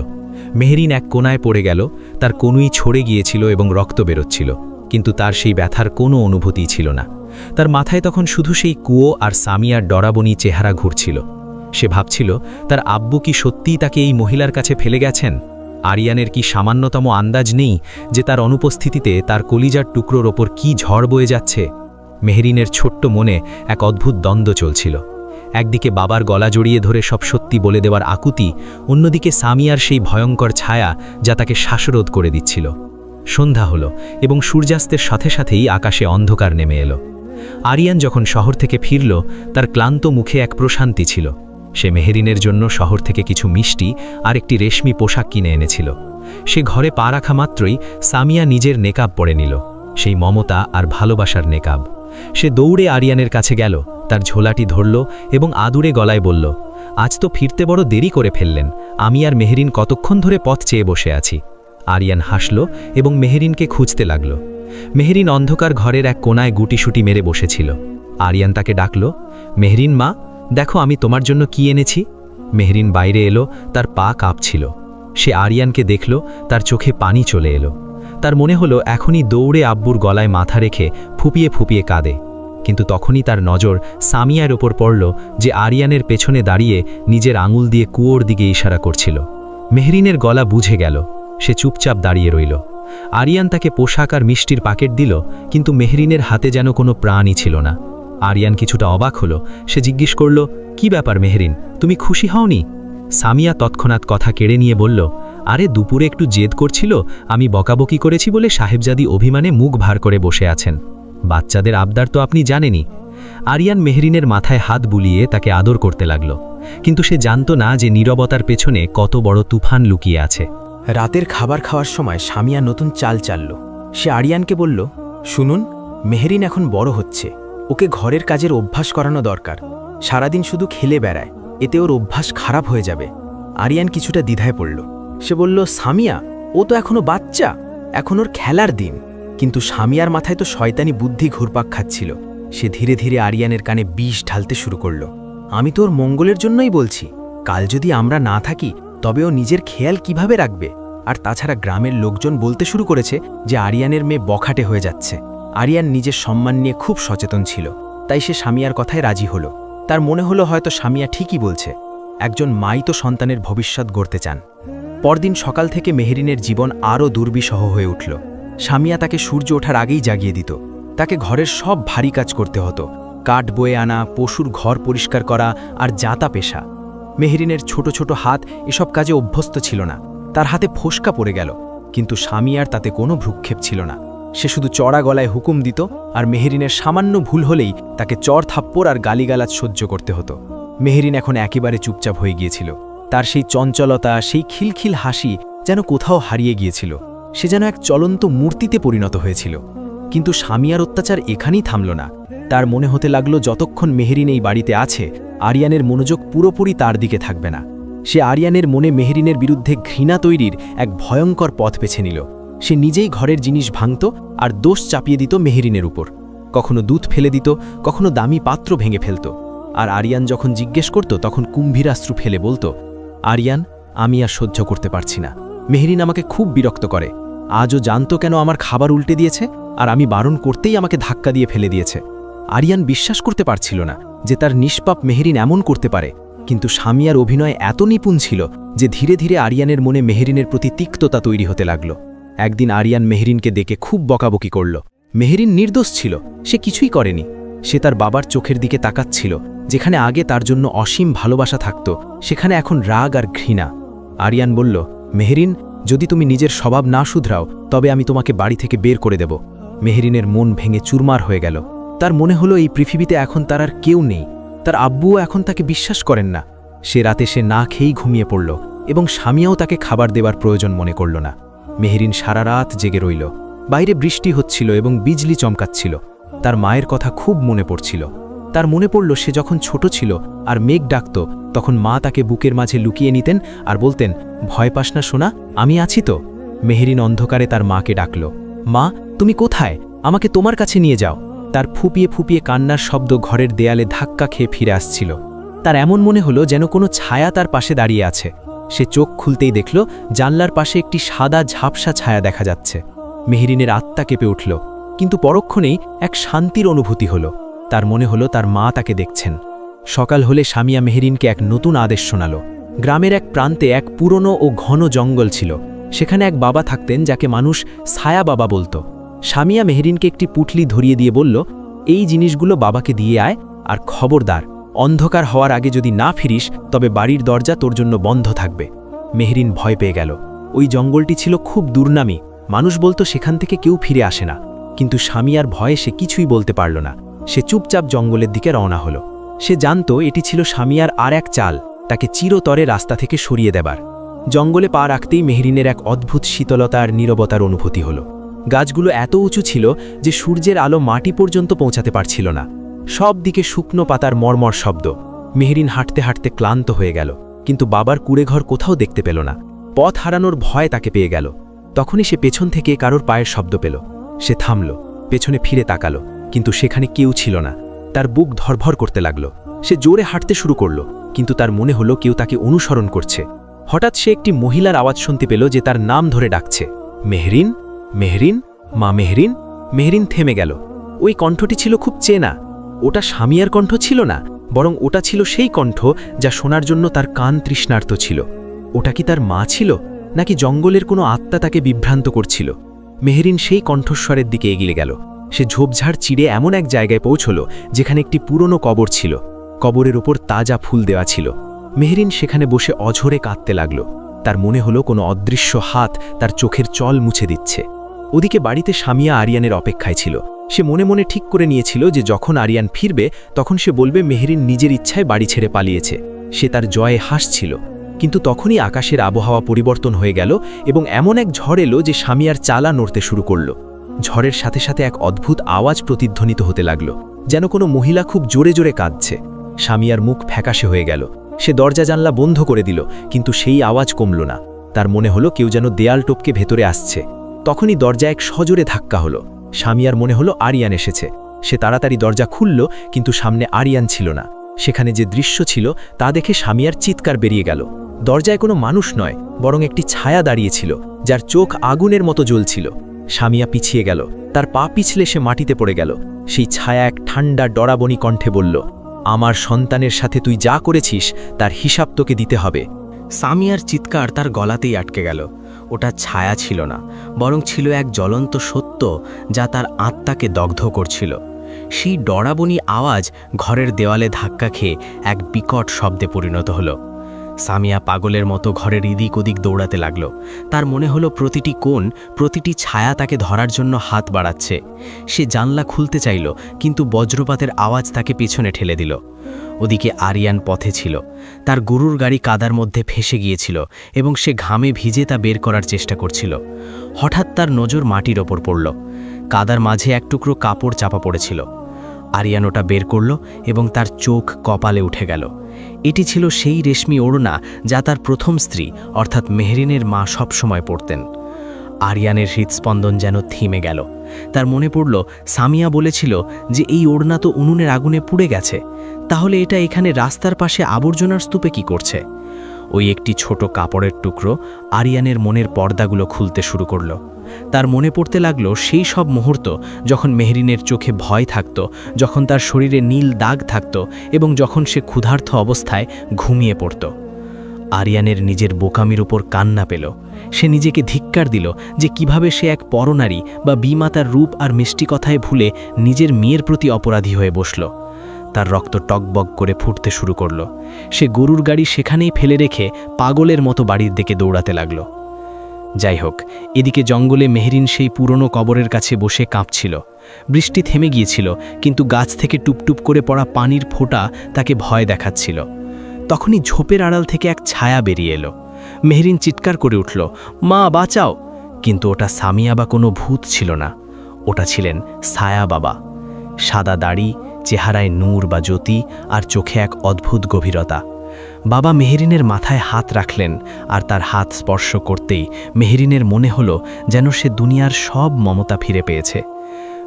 মেহেরিন এক কোনায় পড়ে গেল, তার কনুই ছড়ে গিয়েছিল এবং রক্ত বেরোচ্ছিল, কিন্তু তার সেই ব্যথার কোনো অনুভূতি ছিল না। তার মাথায় তখন শুধু সেই কুয়ো আর সামিয়ার ডরাবনী চেহারা ঘুরছিল। সে ভাবছিল, তার আব্বু কি সত্যিই তাকে এই মহিলার কাছে ফেলে গেছেন? আরিয়ানের কি সামান্যতম আন্দাজ নেই যে তার অনুপস্থিতিতে তার কলিজার টুকরোর ওপর কি ঝড় বয়ে যাচ্ছে? মেহেরিনের ছোট্ট মনে এক অদ্ভুত দ্বন্দ্ব চলছিল। একদিকে বাবার গলা জড়িয়ে ধরে সব সত্যি বলে দেওয়ার আকুতি, অন্যদিকে সামিয়ার সেই ভয়ঙ্কর ছায়া যা তাকে শ্বাসরোধ করে দিচ্ছিল। সন্ধ্যা হলো এবং সূর্যাস্তের সাথে সাথেই আকাশে অন্ধকার নেমে এলো। আরিয়ান যখন শহর থেকে ফিরল, তার ক্লান্ত মুখে এক প্রশান্তি ছিল। সে মেহেরিনের জন্য শহর থেকে কিছু মিষ্টি আর একটি রেশমি পোশাক কিনে এনেছিল। সে ঘরে পা রাখা মাত্রই সামিয়া নিজের নেকাব পরে নিল, সেই মমতা আর ভালোবাসার নেকাব। সে দৌড়ে আরিয়ানের কাছে গেল, তার ঝোলাটি ধরল এবং আদুরে গলায় বলল, আজ তো ফিরতে বড় দেরি করে ফেললেন, আমি আর মেহেরিন কতক্ষণ ধরে পথ চেয়ে বসে আছি। আরিয়ান হাসল এবং মেহেরিনকে খুঁজতে লাগল। মেহেরিন অন্ধকার ঘরের এক কোনায় গুটিসুটি মেরে বসেছিল। আরিয়ান তাকে ডাকল, মেহেরিন মা, দেখো আমি তোমার জন্য কি এনেছি। মেহেরিন বাইরে এলো, তার পা কাঁপছিল। সে আরিয়ানকে দেখল, তার চোখে পানি চলে এলো। তার মনে হলো এখনই দৌড়ে আব্বুর গলায় মাথা রেখে ফুপিয়ে ফুপিয়ে কাঁদে। কিন্তু তখনই তার নজর সামিয়ার ওপর পড়ল, যে আরিয়ানের পেছনে দাঁড়িয়ে নিজের আঙুল দিয়ে কুয়োর দিকে ইশারা করছিল। মেহেরিনের গলা বুঝে গেল, সে চুপচাপ দাঁড়িয়ে রইল। আরিয়ান তাকে পোশাক আর মিষ্টির প্যাকেট দিল, কিন্তু মেহেরিনের হাতে যেন কোনো প্রাণই ছিল না। আরিয়ান কিছুটা অবাক হলো। সে জিজ্ঞেস করল, কি ব্যাপার মেহেরিন, তুমি খুশি হওনি? সামিয়া তৎক্ষণাৎ কথা কেড়ে নিয়ে বলল, আরে দুপুরে একটু জেদ করছিল, আমি বকাবকি করেছি বলে সাহেবজাদি অভিমানে মুখ ভার করে বসে আছেন। বাচ্চাদের আবদার তো আপনি জানেনই। আরিয়ান মেহেরিনের মাথায় হাত বুলিয়ে তাকে আদর করতে লাগল, কিন্তু সে জানত না যে নীরবতার পেছনে কত বড় তুফান লুকিয়ে আছে। রাতের খাবার খাওয়ার সময় সামিয়া নতুন চাল চালল। সে আরিয়ানকে বলল, শুনুন, মেহেরিন এখন বড় হচ্ছে, ওকে ঘরের কাজের অভ্যাস করানো দরকার। সারাদিন শুধু খেলে বেড়ায়, এতে ওর অভ্যাস খারাপ হয়ে যাবে। আরিয়ান কিছুটা দ্বিধায় পড়ল। সে বলল, সামিয়া, ও তো এখনো বাচ্চা, এখন ওর খেলার দিন। কিন্তু সামিয়ার মাথায় তো শয়তানি বুদ্ধি ঘুরপাক খাচ্ছিল। সে ধীরে ধীরে আরিয়ানের কানে বিষ ঢালতে শুরু করল। আমি তো ওর মঙ্গলের জন্যই বলছি, কাল যদি আমরা না থাকি তবে ও নিজের খেয়াল কিভাবে রাখবে? আর তাছাড়া গ্রামের লোকজন বলতে শুরু করেছে যে আরিয়ানের মেয়ে বখাটে হয়ে যাচ্ছে। আরিয়ান নিজের সম্মান নিয়ে খুব সচেতন ছিল, তাই সে সামিয়ার কথায় রাজি হলো। তার মনে হলো হয়তো সামিয়া ঠিকই বলছে, একজন মাই তো সন্তানের ভবিষ্যৎ গড়তে চান। পরদিন সকাল থেকে মেহেরিনের জীবন আরও দুর্বিষহ হয়ে উঠল। সামিয়া তাকে সূর্য ওঠার আগেই জাগিয়ে দিত। তাকে ঘরের সব ভারী কাজ করতে হতো, কাঠ বয়ে আনা, পশুর ঘর পরিষ্কার করা আর জাতা পেশা। মেহেরিনের ছোট ছোট হাত এসব কাজে অভ্যস্ত ছিল না। তার হাতে ফোসকা পড়ে গেল, কিন্তু সামিয়ার তাতে কোনো ভ্রুক্ষেপ ছিল না। সে শুধু চড়া গলায় হুকুম দিত, আর মেহেরিনের সামান্য ভুল হলেই তাকে চড় থাপ্পড় আর গালিগালাজ সহ্য করতে হতো। মেহেরিন এখন একেবারে চুপচাপ হয়ে গিয়েছিল। তার সেই চঞ্চলতা, সেই খিলখিল হাসি যেন কোথাও হারিয়ে গিয়েছিল। সে যেন এক চলন্ত মূর্তিতে পরিণত হয়েছিল। কিন্তু সামিয়ার অত্যাচার এখানেই থামল না। তার মনে হতে লাগলো যতক্ষণ মেহেরিন এই বাড়িতে আছে, আরিয়ানের মনোযোগ পুরোপুরি তার দিকে থাকবে না। সে আরিয়ানের মনে মেহেরিনের বিরুদ্ধে ঘৃণা তৈরির এক ভয়ঙ্কর পথ বেছে নিল। সে নিজেই ঘরের জিনিস ভাঙত আর দোষ চাপিয়ে দিত মেহেরিনের উপর। কখনো দুধ ফেলে দিত, কখনো দামি পাত্র ভেঙে ফেলত। আর আরিয়ান যখন জিজ্ঞেস করত তখন কুম্ভীরাস্ত্রু ফেলে বলতো, আরিয়ান, আমি আর সহ্য করতে পারছি না, মেহেরিন আমাকে খুব বিরক্ত করে। আজও জানতো কেন আমার খাবার উল্টে দিয়েছে, আর আমি বারণ করতেই আমাকে ধাক্কা দিয়ে ফেলে দিয়েছে। আরিয়ান বিশ্বাস করতে পারছিল না যে তার নিষ্পাপ মেহেরিন এমন করতে পারে, কিন্তু সামিয়ার অভিনয় এত নিপুণ ছিল যে ধীরে ধীরে আরিয়ানের মনে মেহেরিনের প্রতি তিক্ততা তৈরি হতে লাগল। একদিন আরিয়ান মেহরিনকে দেখে খুব বকাবকি করল। মেহরিন নির্দোষ ছিল, সে কিছুই করেনি। সে তার বাবার চোখের দিকে তাকাচ্ছিল, যেখানে আগে তার জন্য অসীম ভালোবাসা থাকত, সেখানে এখন রাগ আর ঘৃণা। আরিয়ান বলল, মেহরিন, যদি তুমি নিজের স্বভাব না শুধরাও তবে আমি তোমাকে বাড়ি থেকে বের করে দেব। মেহরিনের মন ভেঙে চুরমার হয়ে গেল। তার মনে হলো এই পৃথিবীতে এখন তার আর কেউ নেই। তার আব্বুও এখন তাকে বিশ্বাস করেন না। সে রাতে সে না খেয়েই ঘুমিয়ে পড়ল এবং স্বামীও তাকে খাবার দেবার প্রয়োজন মনে করল না। মেহরিন সারা রাত জেগে রইল। বাইরে বৃষ্টি হচ্ছিল এবং বিজলি চমকাচ্ছিল। তার মায়ের কথা খুব মনে পড়ছিল। তার মনে পড়ল সে যখন ছোট ছিল আর মেঘ ডাকত, তখন মা তাকে বুকের মাঝে লুকিয়ে নিতেন আর বলতেন, ভয় পাস না সোনা, আমি আছি তো। মেহরিন অন্ধকারে তার মাকে ডাকল, মা তুমি কোথায়, আমাকে তোমার কাছে নিয়ে যাও। তার ফুপিয়ে ফুপিয়ে কান্নার শব্দ ঘরের দেয়ালে ধাক্কা খেয়ে ফিরে আসছিল। তার এমন মনে হলো যেন কোনো ছায়া তার পাশে দাঁড়িয়ে আছে। সে চোখ খুলতেই দেখল জানলার পাশে একটি সাদা ঝাপসা ছায়া দেখা যাচ্ছে। মেহরিনের আত্মা কেঁপে উঠল, কিন্তু পরক্ষণেই এক শান্তির অনুভূতি হল। তার মনে হলো তার মা তাকে দেখছেন। সকাল হলে সামিয়া মেহরিনকে এক নতুন আদেশ শোনাল। গ্রামের এক প্রান্তে এক পুরনো ও ঘন জঙ্গল ছিল। সেখানে এক বাবা থাকতেন যাকে মানুষ ছায়া বাবা বলতো। সামিয়া মেহরিনকে একটি পুটলি ধরিয়ে দিয়ে বলল, এই জিনিসগুলো বাবাকে দিয়ে আয়, আর খবরদার, অন্ধকার হওয়ার আগে যদি না ফিরিস তবে বাড়ির দরজা তোর জন্য বন্ধ থাকবে। মেহরিন ভয় পেয়ে গেল। ওই জঙ্গলটি ছিল খুব দুর্নামী। মানুষ বলতো সেখান থেকে কেউ ফিরে আসে না। কিন্তু সামিয়ার ভয়ে সে কিছুই বলতে পারল না। সে চুপচাপ জঙ্গলের দিকে রওনা হলো। সে জানত এটি ছিল সামিয়ার আর এক চাল, তাকে চিরতরে রাস্তা থেকে সরিয়ে দেবার। জঙ্গলে পা রাখতেই মেহরিনের এক অদ্ভুত শীতলতা আর নীরবতার অনুভূতি হল। গাছগুলো এত উঁচু ছিল যে সূর্যের আলো মাটি পর্যন্ত পৌঁছাতে পারছিল না। সব দিকে শুকনো পাতার মর্মর শব্দ। মেহরিন হাঁটতে হাঁটতে ক্লান্ত হয়ে গেল, কিন্তু বাবার কুড়েঘর কোথাও দেখতে পেল না। পথ হারানোর ভয় তাকে পেয়ে গেল। তখনই সে পেছন থেকে কারোর পায়ের শব্দ পেল। সে থামল, পেছনে ফিরে তাকালো, কিন্তু সেখানে কেউ ছিল না। তার বুক ধরভর করতে লাগল। সে জোরে হাঁটতে শুরু করল, কিন্তু তার মনে হলো কেউ তাকে অনুসরণ করছে। হঠাৎ সে একটি মহিলার আওয়াজ শুনতে পেল যে তার নাম ধরে ডাকছে, মেহরিন, মেহরিন, মা মেহরিন। মেহরিন থেমে গেল। ওই কণ্ঠটি ছিল খুব চেনা। ওটা সামিয়ার কণ্ঠ ছিল না, বরং ওটা ছিল সেই কণ্ঠ যা শোনার জন্য তার কান তৃষ্ণার্ত ছিল। ওটা কি তার মা ছিল, নাকি জঙ্গলের কোনো আত্মা তাকে বিভ্রান্ত করছিল? মেহরিন সেই কণ্ঠস্বরের দিকে এগিয়ে গেল। সে ঝোপঝাড় চিড়ে এমন এক জায়গায় পৌঁছল যেখানে একটি পুরনো কবর ছিল। কবরের ওপর তাজা ফুল দেওয়া ছিল। মেহরিন সেখানে বসে অঝরে কাঁদতে লাগল। তার মনে হলো কোনো অদৃশ্য হাত তার চোখের চল মুছে দিচ্ছে। ওদিকে বাড়িতে সামিয়া আরিয়ানের অপেক্ষায় ছিল। সে মনে মনে ঠিক করে নিয়েছিল যে যখন আরিয়ান ফিরবে তখন সে বলবে মেহরিন নিজের ইচ্ছায় বাড়ি ছেড়ে পালিয়েছে। সে তার জয়ে হাসছিল। কিন্তু তখনই আকাশের আবহাওয়া পরিবর্তন হয়ে গেল এবং এমন এক ঝড় এলো যে সামিয়ার চালা নড়তে শুরু করল। ঝড়ের সাথে সাথে এক অদ্ভুত আওয়াজ প্রতিধ্বনিত হতে লাগল, যেন কোনো মহিলা খুব জোরে জোরে কাঁদছে। সামিয়ার মুখ ফ্যাকাশে হয়ে গেল। সে দরজা জানলা বন্ধ করে দিল, কিন্তু সেই আওয়াজ কমল না। তার মনে হলো কেউ যেন দেয়াল টপকে ভেতরে আসছে। তখনই দরজায় এক সজোরে ধাক্কা হলো। সামিয়ার মনে হলো আরিয়ান এসেছে। সে তাড়াতাড়ি দরজা খুলল, কিন্তু সামনে আরিয়ান ছিল না। সেখানে যে দৃশ্য ছিল তা দেখে সামিয়ার চিৎকার বেরিয়ে গেল। দরজায় কোনো মানুষ নয়, বরং একটি ছায়া দাঁড়িয়েছিল, যার চোখ আগুনের মতো জ্বলছিল। সামিয়া পিছিয়ে গেল। তার পা পিছলে সে মাটিতে পড়ে গেল। সেই ছায়া এক ঠান্ডা ডরাবনী কণ্ঠে বলল, আমার সন্তানের সাথে তুই যা করেছিস তার হিসাব তোকে দিতে হবে। সামিয়ার চিৎকার তার গলাতেই আটকে গেল। ওটা ছায়া ছিল না, বরং ছিল এক জ্বলন্ত সত্য যা তার আত্মাকে দগ্ধ করছিল। সেই ডরাবনী আওয়াজ ঘরের দেওয়ালে ধাক্কা খেয়ে এক বিকট শব্দে পরিণত হলো। সামিয়া পাগলের মতো ঘরের এদিক ওদিক দৌড়াতে লাগল। তার মনে হলো প্রতিটি কোণ, প্রতিটি ছায়া তাকে ধরার জন্য হাত বাড়াচ্ছে। সে জানলা খুলতে চাইল, কিন্তু বজ্রপাতের আওয়াজ তাকে পেছনে ঠেলে দিল। ওদিকে আরিয়ান পথে ছিল। তার গরুর গাড়ি কাদার মধ্যে ফেসে গিয়েছিল এবং সে ঘামে ভিজে তা বের করার চেষ্টা করছিল। হঠাৎ তার নজর মাটির ওপর পড়ল। কাদার মাঝে এক টুকরো কাপড় চাপা পড়েছিল। আরিয়ান ওটা বের করল এবং তার চোখ কপালে উঠে গেল। এটি ছিল সেই রেশমি ওড়না যা তার প্রথম স্ত্রী অর্থাৎ মেহরিনের মা সবসময় পরতেন। আরিয়ানের হৃদস্পন্দন যেন থিমে গেল। তার মনে পড়ল সামিয়া বলেছিল যে এই ওড়না তো উনুনের আগুনে পুড়ে গেছে। তাহলে এটা এখানে রাস্তার পাশে আবর্জনার স্তূপে কি করছে? ওই একটি ছোট কাপড়ের টুকরো আরিয়ানের মনের পর্দাগুলো খুলতে শুরু করল। তার মনে পড়তে লাগল সেই সব মুহূর্ত যখন মেহরিনের চোখে ভয় থাকত, যখন তার শরীরে নীল দাগ থাকত এবং যখন সে ক্ষুধার্ত অবস্থায় ঘুমিয়ে পড়ত। আরিয়ানের নিজের বোকামির উপর কান্না পেল। সে নিজেকে ধিক্কার দিল যে কিভাবে সে এক পরনারী বা বিমাতার রূপ আর মিষ্টি কথায় ভুলে নিজের মেয়ের প্রতি অপরাধী হয়ে বসল। তার রক্ত টকবক করে ফুটতে শুরু করল। সে গরুর গাড়ি সেখানেই ফেলে রেখে পাগলের মতো বাড়ির দিকে দৌড়াতে লাগল। যাই হোক, এদিকে জঙ্গলে মেহরিন সেই পুরনো কবরের কাছে বসে কাঁপছিল। বৃষ্টি থেমে গিয়েছিল, কিন্তু গাছ থেকে টুপটুপ করে পড়া পানির ফোঁটা তাকে ভয় দেখাচ্ছিল। তখনই ঝোপের আড়াল থেকে এক ছায়া বেরিয়ে এলো। মেহরিন চিৎকার করে উঠল, মা বাঁচাও! কিন্তু ওটা সামিয়া বা কোনো ভূত ছিল না, ওটা ছিলেন ছায়া বাবা। সাদা দাড়ি, চেহারায় নূর বা জ্যোতি, আর চোখে এক অদ্ভুত গভীরতা। বাবা মেহরিনের মাথায় হাত রাখলেন, আর তার হাত স্পর্শ করতেই মেহরিনের মনে হলো যেন সে দুনিয়ার সব মমতা ফিরে পেয়েছে।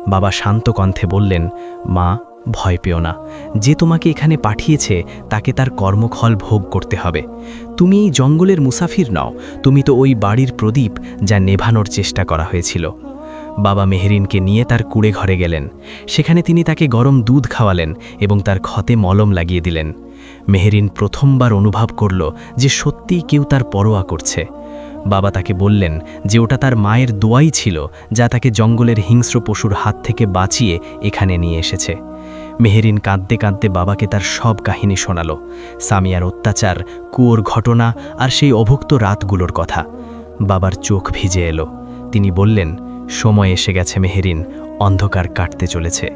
বাবা শান্ত কণ্ঠে বললেন, মা, ভয় পেও না। যে তোমাকে এখানে পাঠিয়েছে তাকে তার কর্মফল ভোগ করতে হবে। তুমি এই জঙ্গলের মুসাফির নও, তুমি তো ওই বাড়ির প্রদীপ যা নেভানোর চেষ্টা করা হয়েছিল। বাবা মেহরিনকে নিয়ে তার কুড়ে ঘরে গেলেন। সেখানে তিনি তাকে গরম দুধ খাওয়ালেন এবং তার ক্ষতে মলম লাগিয়ে দিলেন। মেহরিন প্রথমবার অনুভব করল যে সত্যিই কেউ তার পরোয়া করছে। বাবা তাকে বললেন যে ওটা তার মায়ের দোয়াই ছিল, যা তাকে জঙ্গলের হিংস্র পশুর হাত থেকে বাঁচিয়ে এখানে নিয়ে এসেছে। মেহরিন কাঁদতে কাঁদতে বাবাকে তার সব কাহিনী শোনাল, সামিয়ার অত্যাচার, কুয়োর ঘটনা আর সেই অভুক্ত রাতগুলোর কথা। বাবার চোখ ভিজে এলো। তিনি বললেন, সময় এসে গেছে মেহরিন, অন্ধকার কাটতে চলেছে।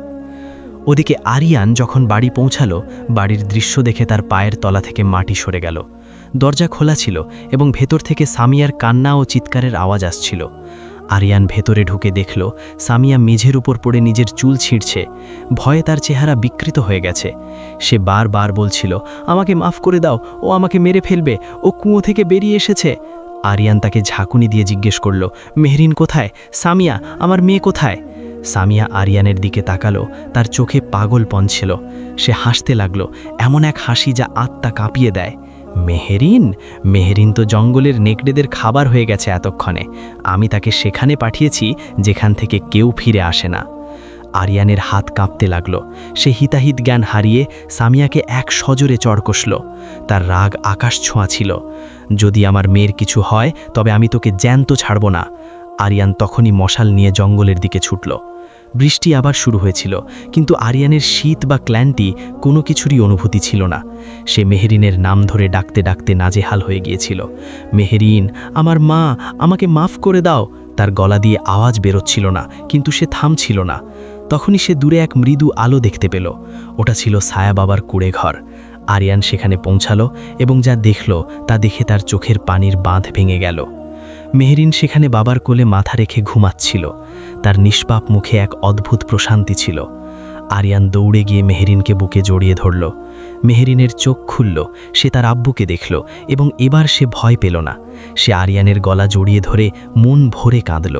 ওদিকে আরিয়ান যখন বাড়ি পৌঁছালো, বাড়ির দৃশ্য দেখে তার পায়ের তলা থেকে মাটি সরে গেল। দরজা খোলা ছিল এবং ভেতর থেকে সামিয়ার কান্না ও চিৎকারের আওয়াজ আসছিল। আরিয়ান ভেতরে ঢুকে দেখল সামিয়া মেঝের উপর পড়ে নিজের চুল ছিঁড়ছে। ভয়ে তার চেহারা বিকৃত হয়ে গেছে। সে বারবার বলছিল, আমাকে মাফ করে দাও, ও আমাকে মেরে ফেলবে, ও কুয়ো থেকে বেরিয়ে এসেছে। আরিয়ান তাকে ঝাঁকুনি দিয়ে জিজ্ঞেস করল, মেহরিন কোথায়? সামিয়া, আমার মেয়ে কোথায়? সামিয়া আরিয়ানের দিকে তাকালো, তার চোখে পাগলপন ছিল। সে হাসতে লাগলো, এমন এক হাসি যা আত্মা কাঁপিয়ে দেয়। মেহরিন? মেহরিন তো জঙ্গলের নেকড়েদের খাবার হয়ে গেছে এতক্ষণে। আমি তাকে সেখানে পাঠিয়েছি যেখান থেকে কেউ ফিরে আসে না। আরিয়ানের হাত কাঁপতে লাগলো। সে হিতাহিত জ্ঞান হারিয়ে সামিয়াকে এক সজোরে চড় কষল। তার রাগ আকাশ ছোঁয়া ছিল। যদি আমার মেয়ের কিছু হয় তবে আমি তোকে জ্যান্ত ছাড়ব না। আরিয়ান তখনই মশাল নিয়ে জঙ্গলের দিকে ছুটল। বৃষ্টি আবার শুরু হয়েছিল, কিন্তু আরিয়ানের শীত বা ক্লান্তি কোনো কিছুরই অনুভূতি ছিল না। সে মেহরিনের নাম ধরে ডাকতে ডাকতে নাজেহাল হয়ে গিয়েছিল। মেহরিন, আমার মা, আমাকে মাফ করে দাও। তার গলা দিয়ে আওয়াজ বেরোচ্ছিল না, কিন্তু সে থামছিল না। তখনই সে দূরে এক মৃদু আলো দেখতে পেল। ওটা ছিল ছায়া বাবার কুড়ে ঘর। আরিয়ান সেখানে পৌঁছালো এবং যা দেখল তা দেখে তার চোখের পানির বাঁধ ভেঙে গেল। মেহরিন সেখানে বাবার কোলে মাথা রেখে ঘুমাচ্ছিল। তার নিষ্পাপ মুখে এক অদ্ভুত প্রশান্তি ছিল। আরিয়ান দৌড়ে গিয়ে মেহরিনকে বুকে জড়িয়ে ধরল। মেহরিনের চোখ খুলল, সে তার আব্বুকে দেখল এবং এবার সে ভয় পেল না। সে আরিয়ানের গলা জড়িয়ে ধরে মন ভরে কাঁদল।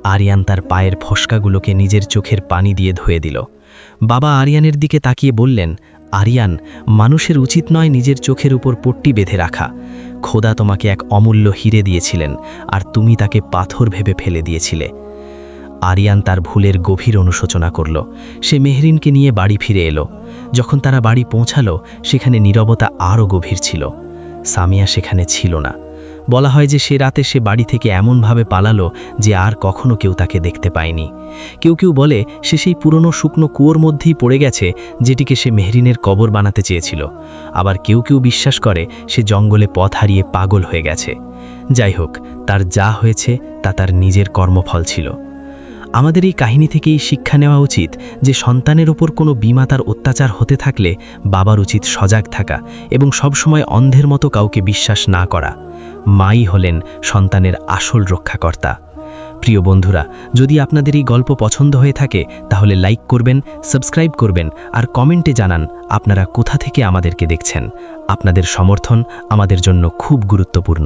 আরিয়ান তার পায়ের ফসকাগুলোকে নিজের চোখের পানি দিয়ে ধুয়ে দিল। বাবা আরিয়ানের দিকে তাকিয়ে বললেন, আরিয়ান, মানুষের উচিত নয় নিজের চোখের উপর পট্টি বেঁধে রাখা। খোদা তোমাকে এক অমূল্য হিরে দিয়েছিলেন, আর তুমি তাকে পাথর ভেবে ফেলে দিয়েছিলে। আরিয়ান তার ভুলের গভীর অনুশোচনা করল। সে মেহরিনকে নিয়ে বাড়ি ফিরে এলো। যখন তারা বাড়ি পৌঁছালো, সেখানে নীরবতা আরও গভীর ছিল। সামিয়া সেখানে ছিল না। বলা হয় যে সে রাতে সে বাড়ি থেকে এমনভাবে পালালো যে আর কখনো কেউ তাকে দেখতে পায়নি। কেউ কেউ বলে সে সেই পুরনো শুকনো কুয়োর মধ্যেই পড়ে গেছে, যেটিকে সে মেহরিনের কবর বানাতে চেয়েছিল। আবার কেউ কেউ বিশ্বাস করে সে জঙ্গলে পথ হারিয়ে পাগল হয়ে গেছে। যাই হোক, তার যা হয়েছে তা তার নিজের কর্মফল ছিল। আমাদের এই কাহিনী থেকেই শিক্ষা নেওয়া উচিত যে সন্তানের ওপর কোনো বিমাতার অত্যাচার হতে থাকলে বাবার উচিত সজাগ থাকা এবং সবসময় অন্ধের মতো কাউকে বিশ্বাস না করা। মাই হলেন সন্তানের আসল রক্ষাকর্তা। প্রিয় বন্ধুরা, যদি আপনাদের এই গল্প পছন্দ হয়ে থাকে তাহলে লাইক করবেন, সাবস্ক্রাইব করবেন আর কমেন্টে জানান আপনারা কোথা থেকে আমাদেরকে দেখছেন। আপনাদের সমর্থন আমাদের জন্য খুব গুরুত্বপূর্ণ।